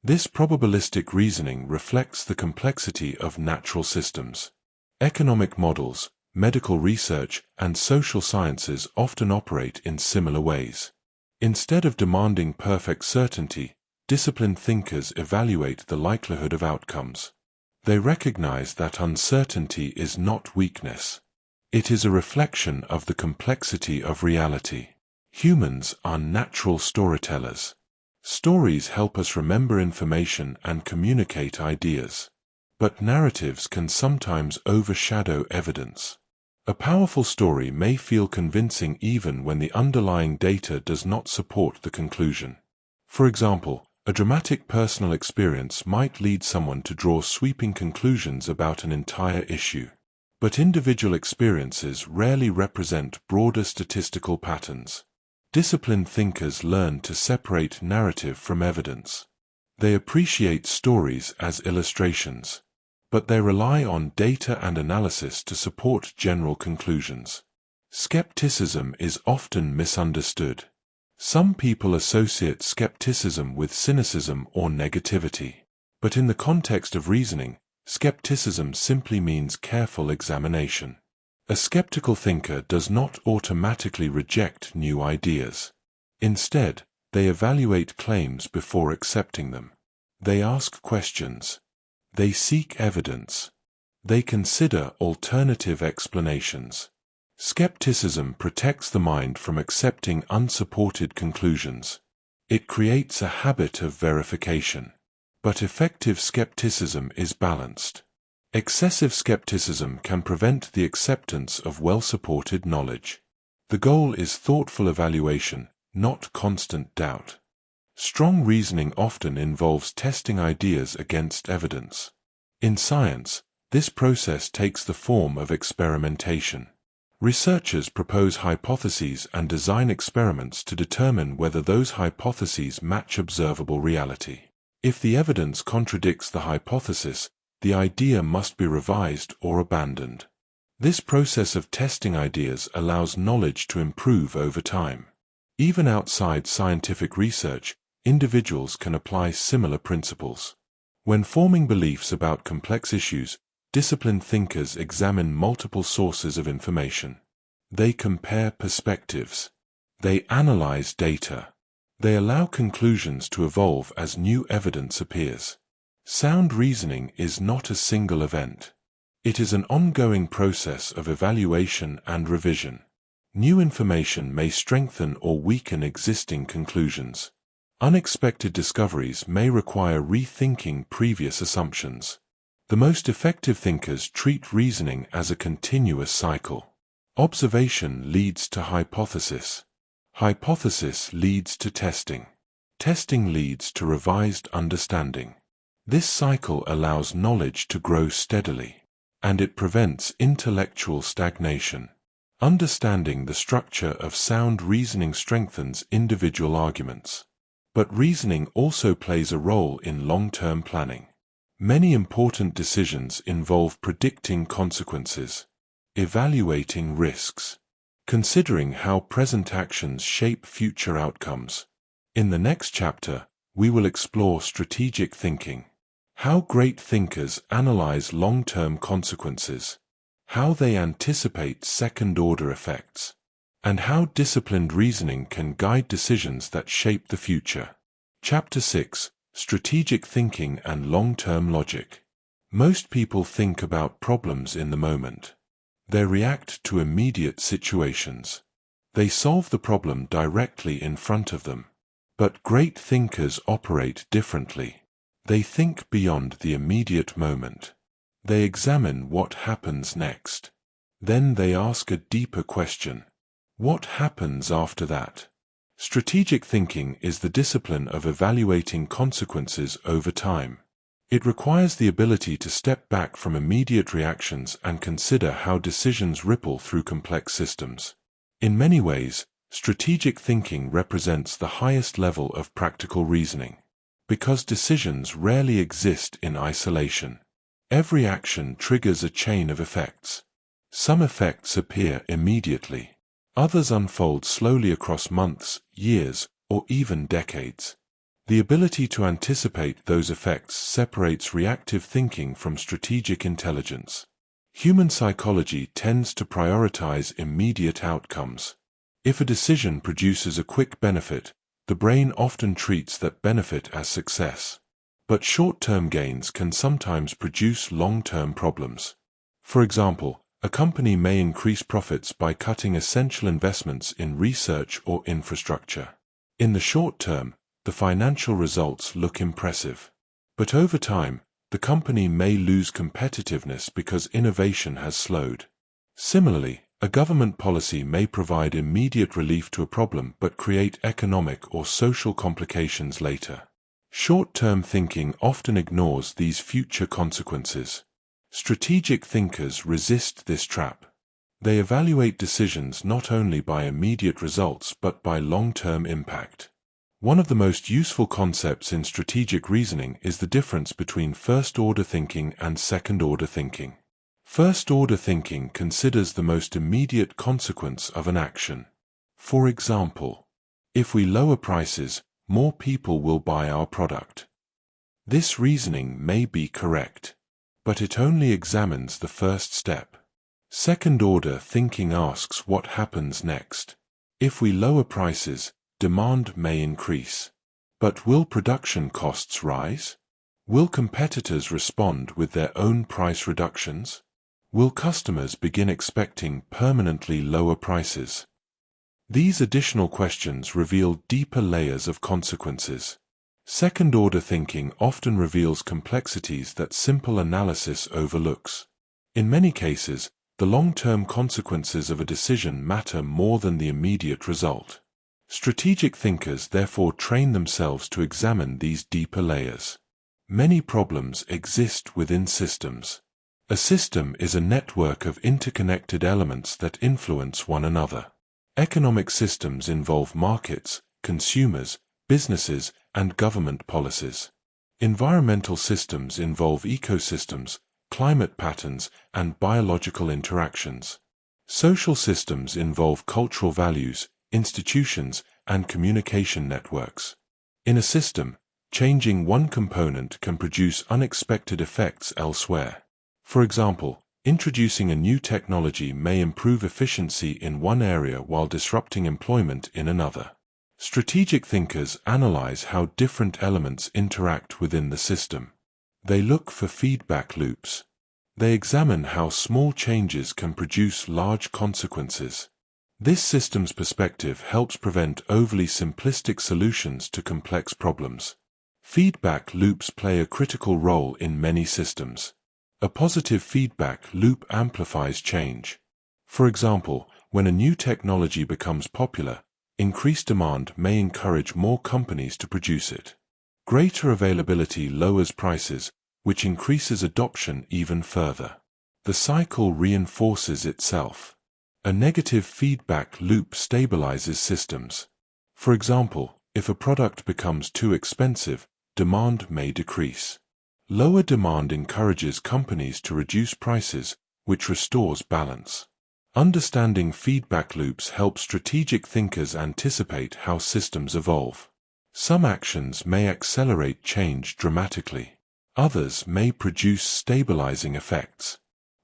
This probabilistic reasoning reflects the complexity of natural systems. Economic models, medical research, and social sciences often operate in similar ways. Instead of demanding perfect certainty, disciplined thinkers evaluate the likelihood of outcomes. They recognize that uncertainty is not weakness. It is a reflection of the complexity of reality. Humans are natural storytellers. Stories help us remember information and communicate ideas. But narratives can sometimes overshadow evidence. A powerful story may feel convincing even when the underlying data does not support the conclusion. For example, a dramatic personal experience might lead someone to draw sweeping conclusions about an entire issue. But individual experiences rarely represent broader statistical patterns. Disciplined thinkers learn to separate narrative from evidence. They appreciate stories as illustrations, but they rely on data and analysis to support general conclusions. Skepticism is often misunderstood. Some people associate skepticism with cynicism or negativity. But in the context of reasoning, skepticism simply means careful examination. A skeptical thinker does not automatically reject new ideas. Instead, they evaluate claims before accepting them. They ask questions. They seek evidence. They consider alternative explanations. Skepticism protects the mind from accepting unsupported conclusions. It creates a habit of verification. But effective skepticism is balanced. Excessive skepticism can prevent the acceptance of well-supported knowledge. The goal is thoughtful evaluation, not constant doubt. Strong reasoning often involves testing ideas against evidence. In science, this process takes the form of experimentation. Researchers propose hypotheses and design experiments to determine whether those hypotheses match observable reality. If the evidence contradicts the hypothesis, the idea must be revised or abandoned. This process of testing ideas allows knowledge to improve over time. Even outside scientific research, individuals can apply similar principles. When forming beliefs about complex issues, disciplined thinkers examine multiple sources of information. They compare perspectives. They analyze data. They allow conclusions to evolve as new evidence appears. Sound reasoning is not a single event. It is an ongoing process of evaluation and revision. New information may strengthen or weaken existing conclusions. Unexpected discoveries may require rethinking previous assumptions. The most effective thinkers treat reasoning as a continuous cycle. Observation leads to hypothesis. Hypothesis leads to testing. Testing leads to revised understanding. This cycle allows knowledge to grow steadily, and it prevents intellectual stagnation. Understanding the structure of sound reasoning strengthens individual arguments. But reasoning also plays a role in long-term planning. Many important decisions involve predicting consequences, evaluating risks, considering how present actions shape future outcomes. In the next chapter, we will explore strategic thinking, how great thinkers analyze long-term consequences, how they anticipate second-order effects, and how disciplined reasoning can guide decisions that shape the future. Chapter 6: Strategic Thinking and Long-Term Logic. Most people think about problems in the moment. They react to immediate situations. They solve the problem directly in front of them. But great thinkers operate differently. They think beyond the immediate moment. They examine what happens next. Then they ask a deeper question. What happens after that? Strategic thinking is the discipline of evaluating consequences over time. It requires the ability to step back from immediate reactions and consider how decisions ripple through complex systems. In many ways, strategic thinking represents the highest level of practical reasoning. Because decisions rarely exist in isolation. Every action triggers a chain of effects. Some effects appear immediately. Others unfold slowly across months, years, or even decades. The ability to anticipate those effects separates reactive thinking from strategic intelligence. Human psychology tends to prioritize immediate outcomes. If a decision produces a quick benefit, the brain often treats that benefit as success. But short-term gains can sometimes produce long-term problems. For example, a company may increase profits by cutting essential investments in research or infrastructure. In the short term, the financial results look impressive. But over time, the company may lose competitiveness because innovation has slowed. Similarly, a government policy may provide immediate relief to a problem but create economic or social complications later. Short-term thinking often ignores these future consequences. Strategic thinkers resist this trap. They evaluate decisions not only by immediate results but by long-term impact. One of the most useful concepts in strategic reasoning is the difference between first-order thinking and second-order thinking. First-order thinking considers the most immediate consequence of an action. For example, if we lower prices, more people will buy our product. This reasoning may be correct, but it only examines the first step. Second-order thinking asks what happens next. If we lower prices, demand may increase. But will production costs rise? Will competitors respond with their own price reductions? Will customers begin expecting permanently lower prices? These additional questions reveal deeper layers of consequences. Second-order thinking often reveals complexities that simple analysis overlooks. In many cases, the long-term consequences of a decision matter more than the immediate result. Strategic thinkers therefore train themselves to examine these deeper layers. Many problems exist within systems. A system is a network of interconnected elements that influence one another. Economic systems involve markets, consumers, businesses, and government policies. Environmental systems involve ecosystems, climate patterns, and biological interactions. Social systems involve cultural values, institutions, and communication networks. In a system, changing one component can produce unexpected effects elsewhere. For example, introducing a new technology may improve efficiency in one area while disrupting employment in another. Strategic thinkers analyze how different elements interact within the system. They look for feedback loops. They examine how small changes can produce large consequences. This systems perspective helps prevent overly simplistic solutions to complex problems. Feedback loops play a critical role in many systems. A positive feedback loop amplifies change. For example, when a new technology becomes popular, increased demand may encourage more companies to produce it. Greater availability lowers prices, which increases adoption even further. The cycle reinforces itself. A negative feedback loop stabilizes systems. For example, if a product becomes too expensive, demand may decrease. Lower demand encourages companies to reduce prices, which restores balance. Understanding feedback loops helps strategic thinkers anticipate how systems evolve. Some actions may accelerate change dramatically. Others may produce stabilizing effects.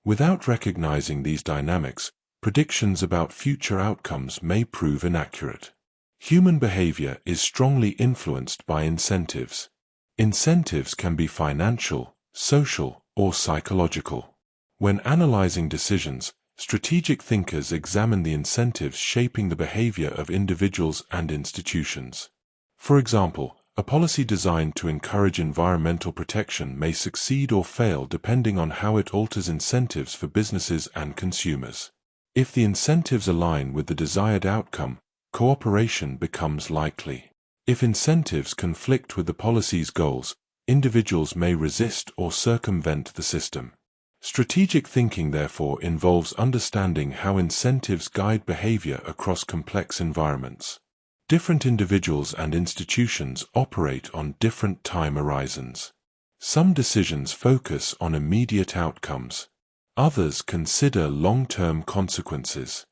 Without recognizing these dynamics, predictions about future outcomes may prove inaccurate. Human behavior is strongly influenced by incentives. Incentives can be financial, social, or psychological. When analyzing decisions, strategic thinkers examine the incentives shaping the behavior of individuals and institutions. For example, a policy designed to encourage environmental protection may succeed or fail depending on how it alters incentives for businesses and consumers. If the incentives align with the desired outcome, cooperation becomes likely. If incentives conflict with the policy's goals, individuals may resist or circumvent the system. Strategic thinking, therefore, involves understanding how incentives guide behavior across complex environments. Different individuals and institutions operate on different time horizons. Some decisions focus on immediate outcomes. Others consider long-term consequences.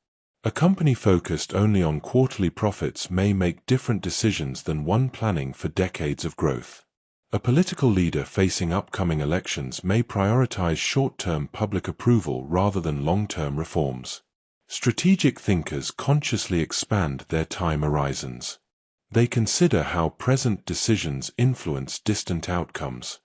A company focused only on quarterly profits may make different decisions than one planning for decades of growth. A political leader facing upcoming elections may prioritize short-term public approval rather than long-term reforms. Strategic thinkers consciously expand their time horizons. They consider how present decisions influence distant outcomes.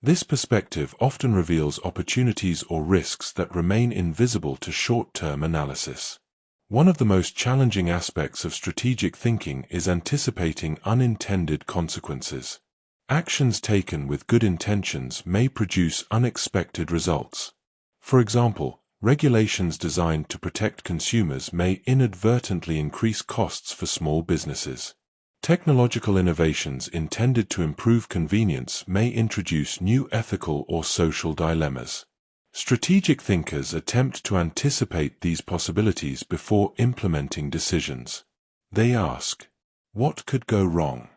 This perspective often reveals opportunities or risks that remain invisible to short-term analysis. One of the most challenging aspects of strategic thinking is anticipating unintended consequences. Actions taken with good intentions may produce unexpected results. For example, Regulations designed to protect consumers may inadvertently increase costs for small businesses. Technological innovations intended to improve convenience may introduce new ethical or social dilemmas. Strategic thinkers attempt to anticipate these possibilities before implementing decisions. They ask, what could go wrong?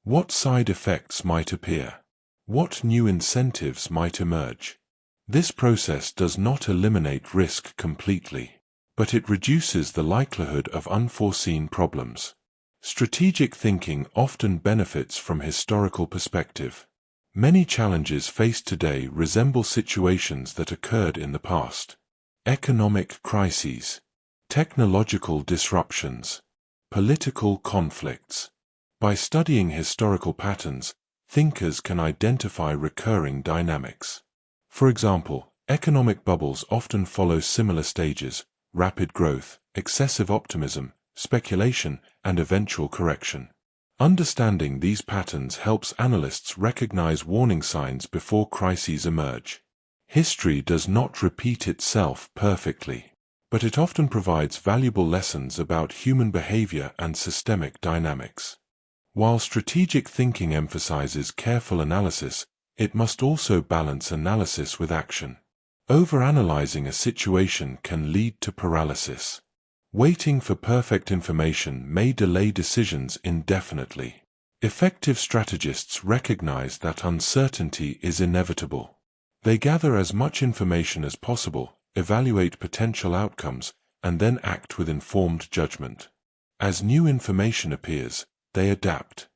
What side effects might appear? What new incentives might emerge? This process does not eliminate risk completely, but it reduces the likelihood of unforeseen problems. Strategic thinking often benefits from historical perspective. Many challenges faced today resemble situations that occurred in the past. Economic crises, technological disruptions, political conflicts. By studying historical patterns, thinkers can identify recurring dynamics. For example, economic bubbles often follow similar stages: rapid growth, excessive optimism, speculation, and eventual correction. Understanding these patterns helps analysts recognize warning signs before crises emerge. History does not repeat itself perfectly, but it often provides valuable lessons about human behavior and systemic dynamics. While strategic thinking emphasizes careful analysis, it must also balance analysis with action. Overanalyzing a situation can lead to paralysis. Waiting for perfect information may delay decisions indefinitely. Effective strategists recognize that uncertainty is inevitable. They gather as much information as possible, evaluate potential outcomes, and then act with informed judgment. As new information appears, they adapt.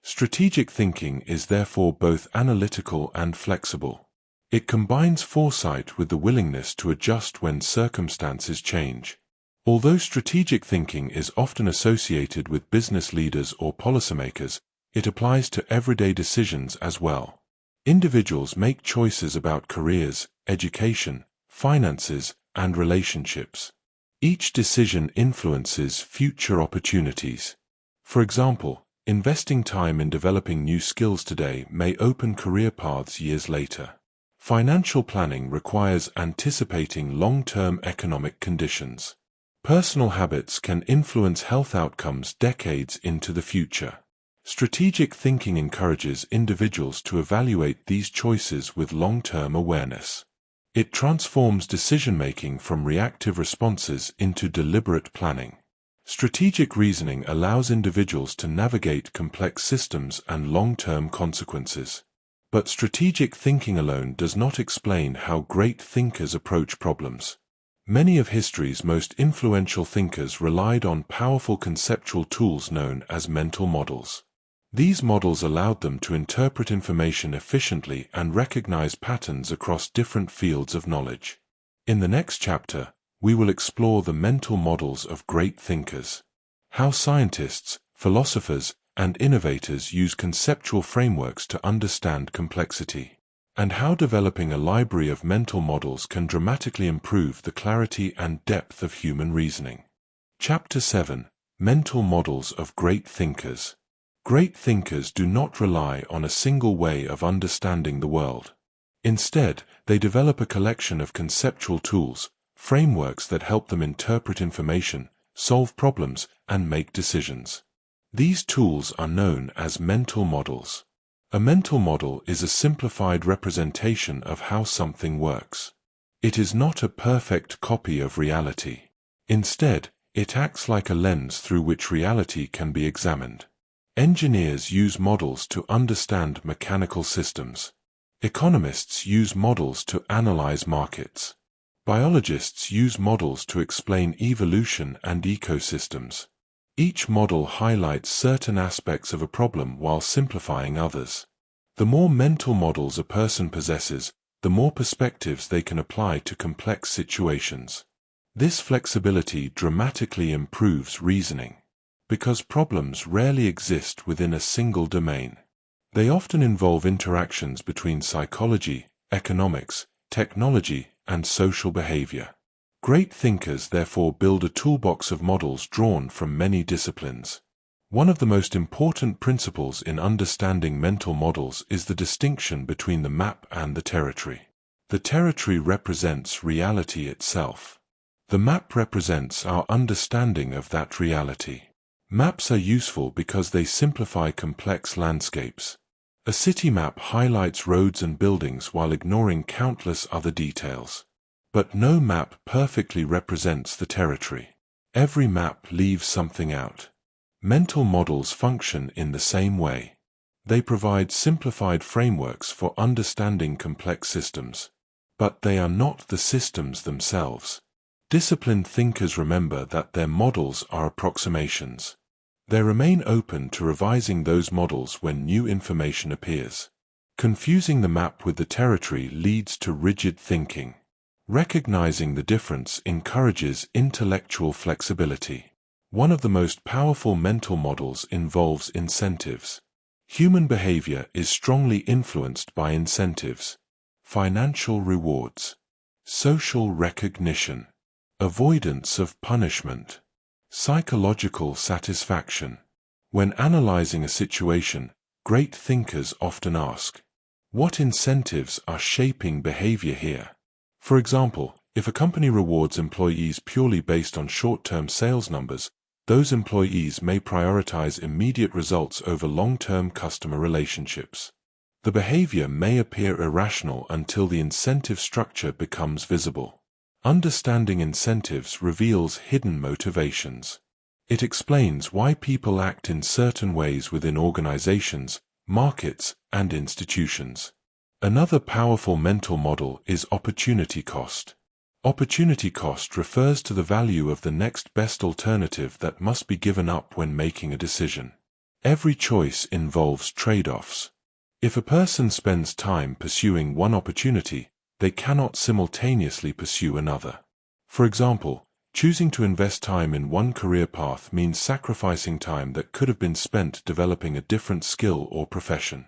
Strategic thinking is therefore both analytical and flexible. It combines foresight with the willingness to adjust when circumstances change. Although strategic thinking is often associated with business leaders or policymakers, it applies to everyday decisions as well. Individuals make choices about careers, education, finances, and relationships. Each decision influences future opportunities. For example, investing time in developing new skills today may open career paths years later. Financial planning requires anticipating long-term economic conditions. Personal habits can influence health outcomes decades into the future. Strategic thinking encourages individuals to evaluate these choices with long-term awareness. It transforms decision-making from reactive responses into deliberate planning. Strategic reasoning allows individuals to navigate complex systems and long-term consequences. But strategic thinking alone does not explain how great thinkers approach problems. Many of history's most influential thinkers relied on powerful conceptual tools known as mental models. These models allowed them to interpret information efficiently and recognize patterns across different fields of knowledge. In the next chapter, we will explore the mental models of great thinkers. How scientists, philosophers, and innovators use conceptual frameworks to understand complexity, and how developing a library of mental models can dramatically improve the clarity and depth of human reasoning. Chapter 7: Mental Models of Great Thinkers. Great thinkers do not rely on a single way of understanding the world. Instead, they develop a collection of conceptual tools, frameworks that help them interpret information, solve problems, and make decisions. These tools are known as mental models. A mental model is a simplified representation of how something works. It is not a perfect copy of reality. Instead, it acts like a lens through which reality can be examined. Engineers use models to understand mechanical systems. Economists use models to analyze markets. Biologists use models to explain evolution and ecosystems. Each model highlights certain aspects of a problem while simplifying others. The more mental models a person possesses, the more perspectives they can apply to complex situations. This flexibility dramatically improves reasoning. Because problems rarely exist within a single domain. They often involve interactions between psychology, economics, technology, and social behavior. Great thinkers therefore build a toolbox of models drawn from many disciplines. One of the most important principles in understanding mental models is the distinction between the map and the territory. The territory represents reality itself. The map represents our understanding of that reality. Maps are useful because they simplify complex landscapes. A city map highlights roads and buildings while ignoring countless other details. But no map perfectly represents the territory. Every map leaves something out. Mental models function in the same way. They provide simplified frameworks for understanding complex systems. But they are not the systems themselves. Disciplined thinkers remember that their models are approximations. They remain open to revising those models when new information appears. Confusing the map with the territory leads to rigid thinking. Recognizing the difference encourages intellectual flexibility. One of the most powerful mental models involves incentives. Human behavior is strongly influenced by incentives. Financial rewards, social recognition, avoidance of punishment, psychological satisfaction. When analyzing a situation, great thinkers often ask, what incentives are shaping behavior here? For example, if a company rewards employees purely based on short-term sales numbers, those employees may prioritize immediate results over long-term customer relationships. The behavior may appear irrational until the incentive structure becomes visible. Understanding incentives reveals hidden motivations. It explains why people act in certain ways within organizations, markets, and institutions. Another powerful mental model is opportunity cost. Opportunity cost refers to the value of the next best alternative that must be given up when making a decision. Every choice involves trade-offs. If a person spends time pursuing one opportunity, they cannot simultaneously pursue another. For example, choosing to invest time in one career path means sacrificing time that could have been spent developing a different skill or profession.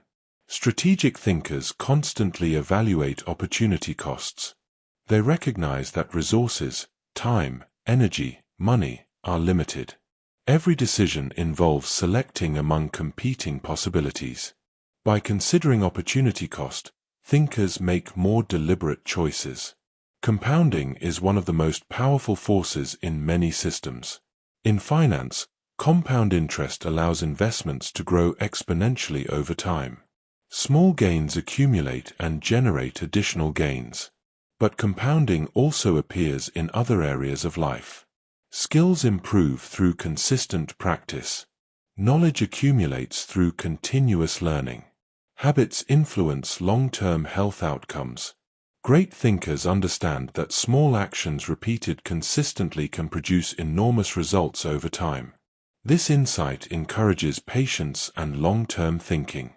Strategic thinkers constantly evaluate opportunity costs. They recognize that resources, time, energy, money, are limited. Every decision involves selecting among competing possibilities. By considering opportunity cost, thinkers make more deliberate choices. Compounding is one of the most powerful forces in many systems. In finance, compound interest allows investments to grow exponentially over time. Small gains accumulate and generate additional gains. But compounding also appears in other areas of life. Skills improve through consistent practice. Knowledge accumulates through continuous learning. Habits influence long-term health outcomes. Great thinkers understand that small actions repeated consistently can produce enormous results over time. This insight encourages patience and long-term thinking.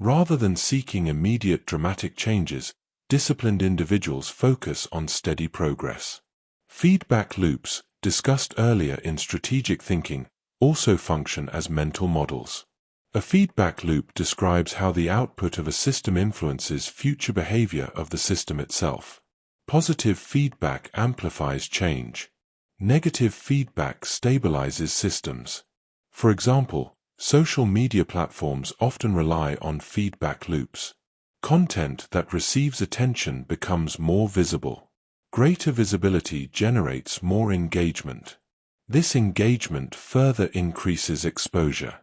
Rather than seeking immediate dramatic changes, disciplined individuals focus on steady progress. Feedback loops, discussed earlier in strategic thinking, also function as mental models. A feedback loop describes how the output of a system influences future behavior of the system itself. Positive feedback amplifies change. Negative feedback stabilizes systems. For example, social media platforms often rely on feedback loops. Content that receives attention becomes more visible. Greater visibility generates more engagement. This engagement further increases exposure.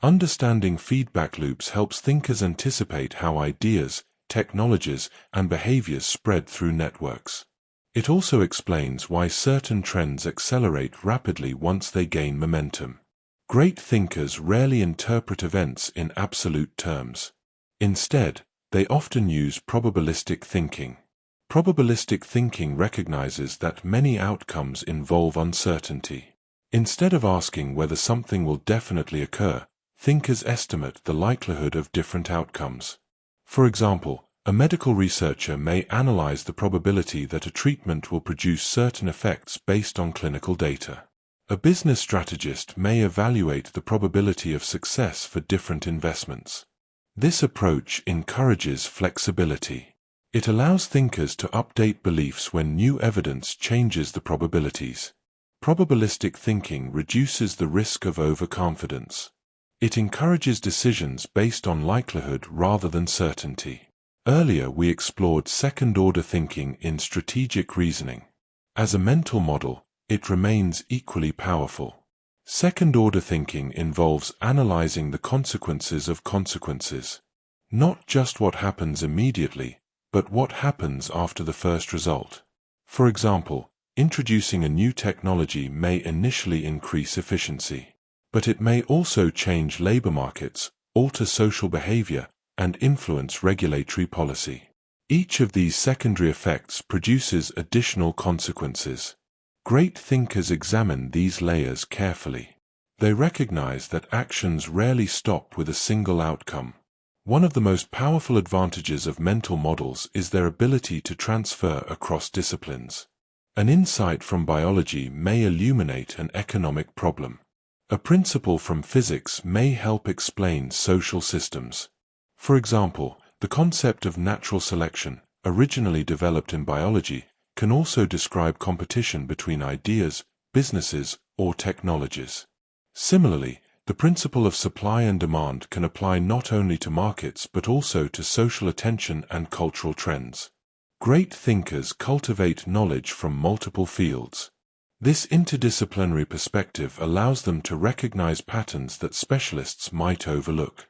Understanding feedback loops helps thinkers anticipate how ideas, technologies, and behaviors spread through networks. It also explains why certain trends accelerate rapidly once they gain momentum. Great thinkers rarely interpret events in absolute terms. Instead, they often use probabilistic thinking. Probabilistic thinking recognizes that many outcomes involve uncertainty. Instead of asking whether something will definitely occur, thinkers estimate the likelihood of different outcomes. For example, a medical researcher may analyze the probability that a treatment will produce certain effects based on clinical data. A business strategist may evaluate the probability of success for different investments. This approach encourages flexibility. It allows thinkers to update beliefs when new evidence changes the probabilities. Probabilistic thinking reduces the risk of overconfidence. It encourages decisions based on likelihood rather than certainty. Earlier we explored second-order thinking in strategic reasoning. As a mental model, it remains equally powerful. Second-order thinking involves analyzing the consequences of consequences. Not just what happens immediately, but what happens after the first result. For example, introducing a new technology may initially increase efficiency, but it may also change labor markets, alter social behavior, and influence regulatory policy. Each of these secondary effects produces additional consequences. Great thinkers examine these layers carefully. They recognize that actions rarely stop with a single outcome. One of the most powerful advantages of mental models is their ability to transfer across disciplines. An insight from biology may illuminate an economic problem. A principle from physics may help explain social systems. For example, the concept of natural selection, originally developed in biology, can also describe competition between ideas, businesses, or technologies. Similarly, the principle of supply and demand can apply not only to markets but also to social attention and cultural trends. Great thinkers cultivate knowledge from multiple fields. This interdisciplinary perspective allows them to recognize patterns that specialists might overlook.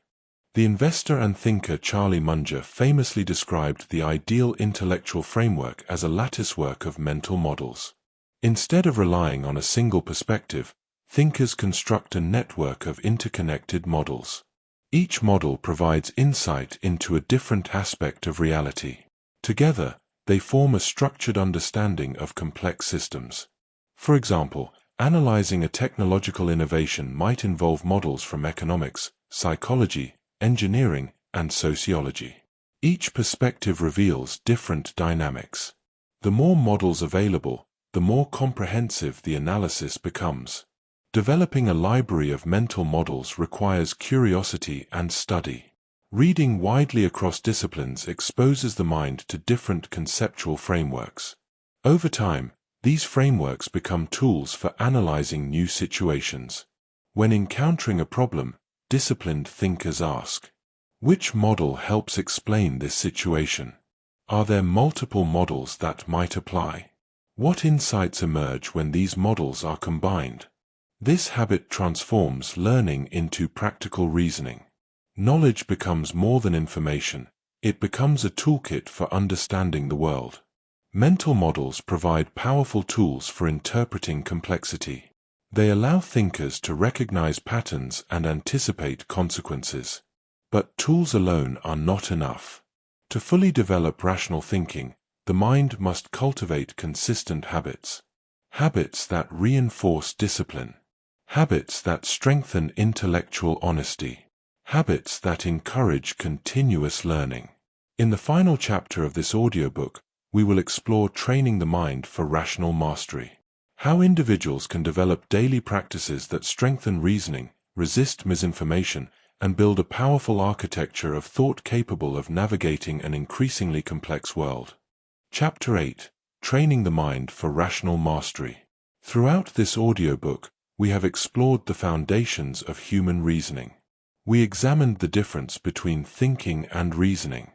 The investor and thinker Charlie Munger famously described the ideal intellectual framework as a latticework of mental models. Instead of relying on a single perspective, thinkers construct a network of interconnected models. Each model provides insight into a different aspect of reality. Together, they form a structured understanding of complex systems. For example, analyzing a technological innovation might involve models from economics, psychology, engineering, and sociology. Each perspective reveals different dynamics. The more models available, the more comprehensive the analysis becomes. Developing a library of mental models requires curiosity and study. Reading widely across disciplines exposes the mind to different conceptual frameworks. Over time, these frameworks become tools for analyzing new situations. When encountering a problem, disciplined thinkers ask, which model helps explain this situation? Are there multiple models that might apply? What insights emerge when these models are combined? This habit transforms learning into practical reasoning. Knowledge becomes more than information, it becomes a toolkit for understanding the world. Mental models provide powerful tools for interpreting complexity. They allow thinkers to recognize patterns and anticipate consequences. But tools alone are not enough. To fully develop rational thinking, the mind must cultivate consistent habits. Habits that reinforce discipline. Habits that strengthen intellectual honesty. Habits that encourage continuous learning. In the final chapter of this audiobook, we will explore training the mind for rational mastery. How individuals can develop daily practices that strengthen reasoning, resist misinformation, and build a powerful architecture of thought capable of navigating an increasingly complex world. Chapter 8: Training the Mind for Rational Mastery. Throughout this audiobook, we have explored the foundations of human reasoning. We examined the difference between thinking and reasoning.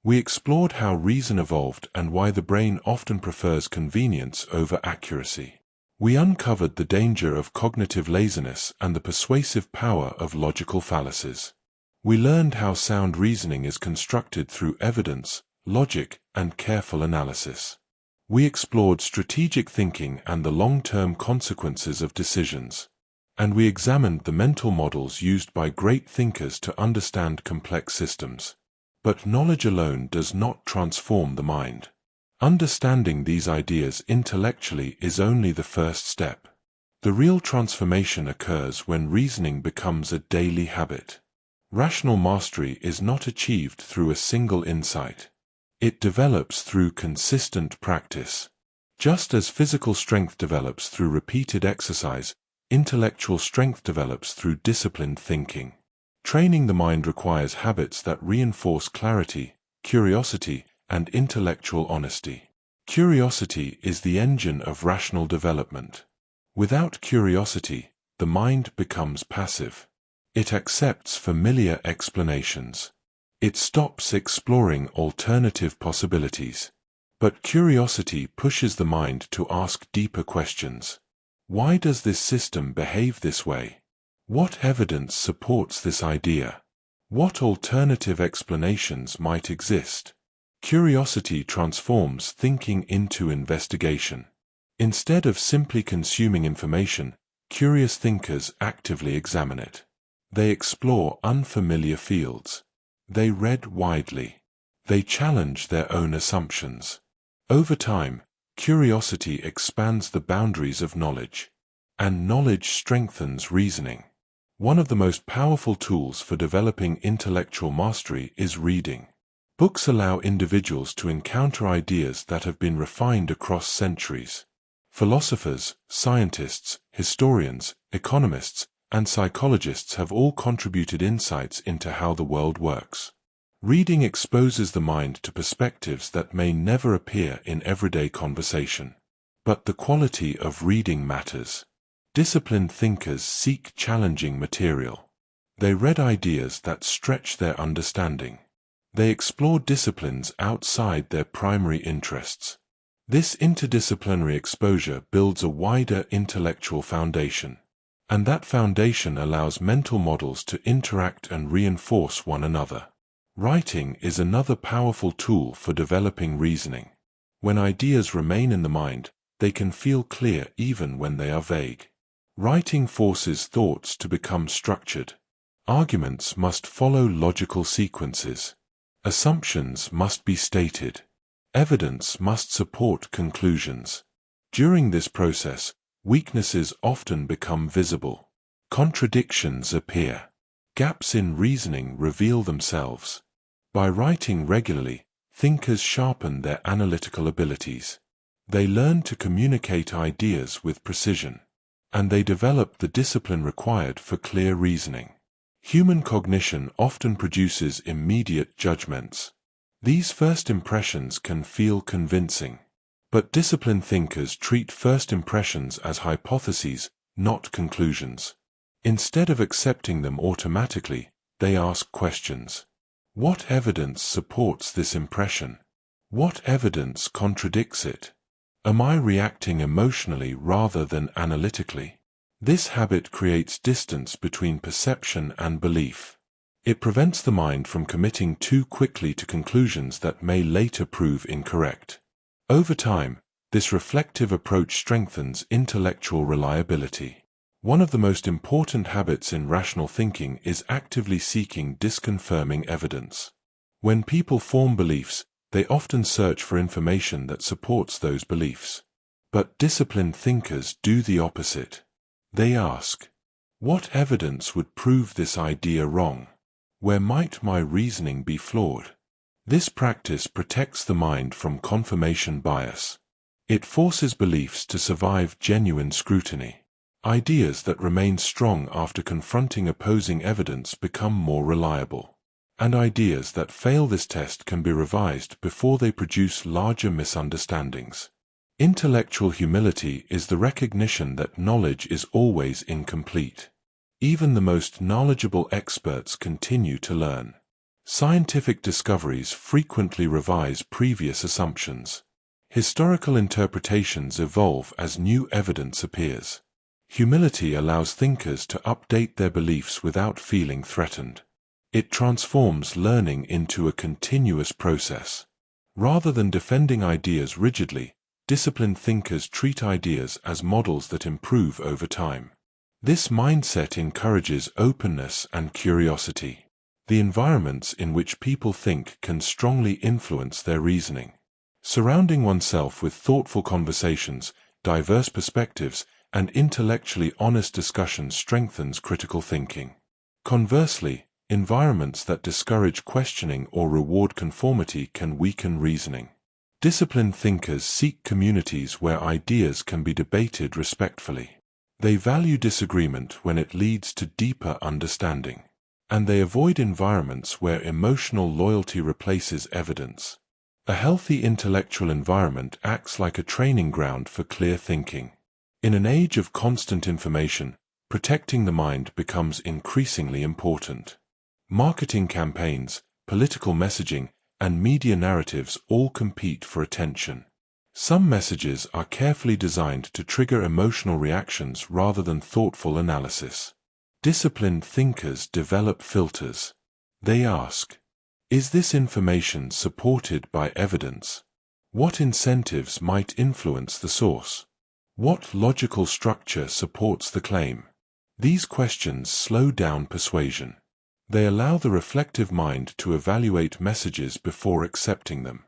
We explored how reason evolved and why the brain often prefers convenience over accuracy. We uncovered the danger of cognitive laziness and the persuasive power of logical fallacies. We learned how sound reasoning is constructed through evidence, logic, and careful analysis. We explored strategic thinking and the long-term consequences of decisions. And we examined the mental models used by great thinkers to understand complex systems. But knowledge alone does not transform the mind. Understanding these ideas intellectually is only the first step. The real transformation occurs when reasoning becomes a daily habit. Rational mastery is not achieved through a single insight. It develops through consistent practice. Just as physical strength develops through repeated exercise, intellectual strength develops through disciplined thinking. Training the mind requires habits that reinforce clarity, curiosity, and intellectual honesty. Curiosity is the engine of rational development. Without curiosity, the mind becomes passive. It accepts familiar explanations. It stops exploring alternative possibilities. But curiosity pushes the mind to ask deeper questions. Why does this system behave this way? What evidence supports this idea? What alternative explanations might exist? Curiosity transforms thinking into investigation. Instead of simply consuming information, curious thinkers actively examine it. They explore unfamiliar fields. They read widely. They challenge their own assumptions. Over time, curiosity expands the boundaries of knowledge, and knowledge strengthens reasoning. One of the most powerful tools for developing intellectual mastery is reading. Books allow individuals to encounter ideas that have been refined across centuries. Philosophers, scientists, historians, economists, and psychologists have all contributed insights into how the world works. Reading exposes the mind to perspectives that may never appear in everyday conversation. But the quality of reading matters. Disciplined thinkers seek challenging material. They read ideas that stretch their understanding. They explore disciplines outside their primary interests. This interdisciplinary exposure builds a wider intellectual foundation. And that foundation allows mental models to interact and reinforce one another. Writing is another powerful tool for developing reasoning. When ideas remain in the mind, they can feel clear even when they are vague. Writing forces thoughts to become structured. Arguments must follow logical sequences. Assumptions must be stated. Evidence must support conclusions. During this process, weaknesses often become visible. Contradictions appear. Gaps in reasoning reveal themselves. By writing regularly, thinkers sharpen their analytical abilities. They learn to communicate ideas with precision. And they develop the discipline required for clear reasoning. Human cognition often produces immediate judgments. These first impressions can feel convincing. But disciplined thinkers treat first impressions as hypotheses, not conclusions. Instead of accepting them automatically, they ask questions. What evidence supports this impression? What evidence contradicts it? Am I reacting emotionally rather than analytically? This habit creates distance between perception and belief. It prevents the mind from committing too quickly to conclusions that may later prove incorrect. Over time, this reflective approach strengthens intellectual reliability. One of the most important habits in rational thinking is actively seeking disconfirming evidence. When people form beliefs, they often search for information that supports those beliefs. But disciplined thinkers do the opposite. They ask, what evidence would prove this idea wrong? Where might my reasoning be flawed? This practice protects the mind from confirmation bias. It forces beliefs to survive genuine scrutiny. Ideas that remain strong after confronting opposing evidence become more reliable. And ideas that fail this test can be revised before they produce larger misunderstandings. Intellectual humility is the recognition that knowledge is always incomplete. Even the most knowledgeable experts continue to learn. Scientific discoveries frequently revise previous assumptions. Historical interpretations evolve as new evidence appears. Humility allows thinkers to update their beliefs without feeling threatened. It transforms learning into a continuous process. Rather than defending ideas rigidly, disciplined thinkers treat ideas as models that improve over time. This mindset encourages openness and curiosity. The environments in which people think can strongly influence their reasoning. Surrounding oneself with thoughtful conversations, diverse perspectives, and intellectually honest discussion strengthens critical thinking. Conversely, environments that discourage questioning or reward conformity can weaken reasoning. Disciplined thinkers seek communities where ideas can be debated respectfully. They value disagreement when it leads to deeper understanding. And they avoid environments where emotional loyalty replaces evidence. A healthy intellectual environment acts like a training ground for clear thinking. In an age of constant information, protecting the mind becomes increasingly important. Marketing campaigns, political messaging, and media narratives all compete for attention. Some messages are carefully designed to trigger emotional reactions rather than thoughtful analysis. Disciplined thinkers develop filters. They ask, is this information supported by evidence? What incentives might influence the source? What logical structure supports the claim? These questions slow down persuasion. They allow the reflective mind to evaluate messages before accepting them.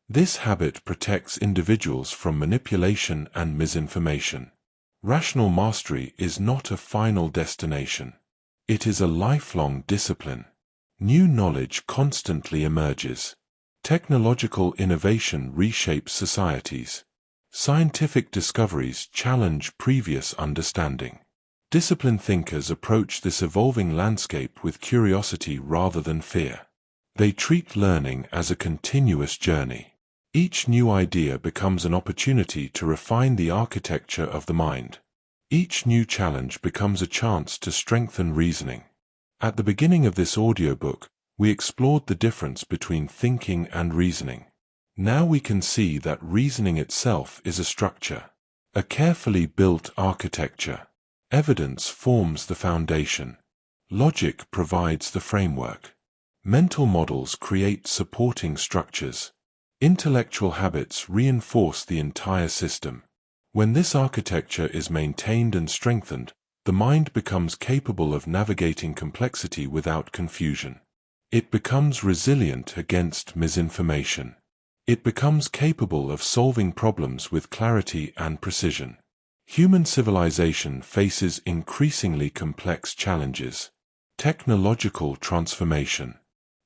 This habit protects individuals from manipulation and misinformation. Rational mastery is not a final destination. It is a lifelong discipline. New knowledge constantly emerges. Technological innovation reshapes societies. Scientific discoveries challenge previous understanding. Disciplined thinkers approach this evolving landscape with curiosity rather than fear. They treat learning as a continuous journey. Each new idea becomes an opportunity to refine the architecture of the mind. Each new challenge becomes a chance to strengthen reasoning. At the beginning of this audiobook, we explored the difference between thinking and reasoning. Now we can see that reasoning itself is a structure, a carefully built architecture. Evidence forms the foundation. Logic provides the framework. Mental models create supporting structures. Intellectual habits reinforce the entire system. When this architecture is maintained and strengthened, the mind becomes capable of navigating complexity without confusion. It becomes resilient against misinformation. It becomes capable of solving problems with clarity and precision. Human civilization faces increasingly complex challenges: technological transformation,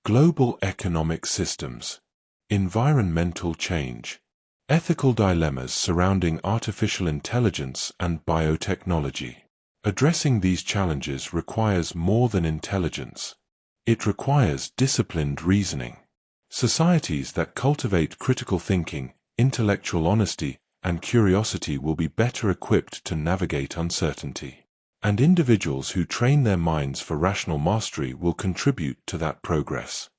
global economic systems, environmental change, ethical dilemmas surrounding artificial intelligence and biotechnology. Addressing these challenges requires more than intelligence. It requires disciplined reasoning. Societies that cultivate critical thinking, intellectual honesty, and curiosity will be better equipped to navigate uncertainty. And individuals who train their minds for rational mastery will contribute to that progress.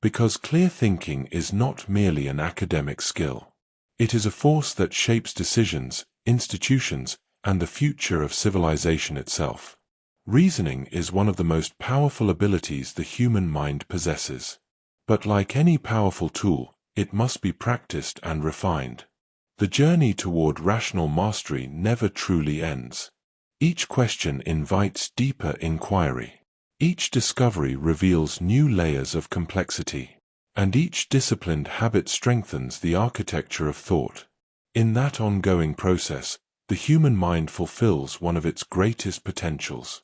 Because clear thinking is not merely an academic skill. It is a force that shapes decisions, institutions, and the future of civilization itself. Reasoning is one of the most powerful abilities the human mind possesses. But like any powerful tool, it must be practiced and refined. The journey toward rational mastery never truly ends. Each question invites deeper inquiry. Each discovery reveals new layers of complexity. And each disciplined habit strengthens the architecture of thought. In that ongoing process, the human mind fulfills one of its greatest potentials: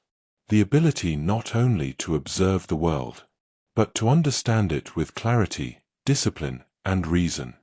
the ability not only to observe the world, but to understand it with clarity, discipline, and reason.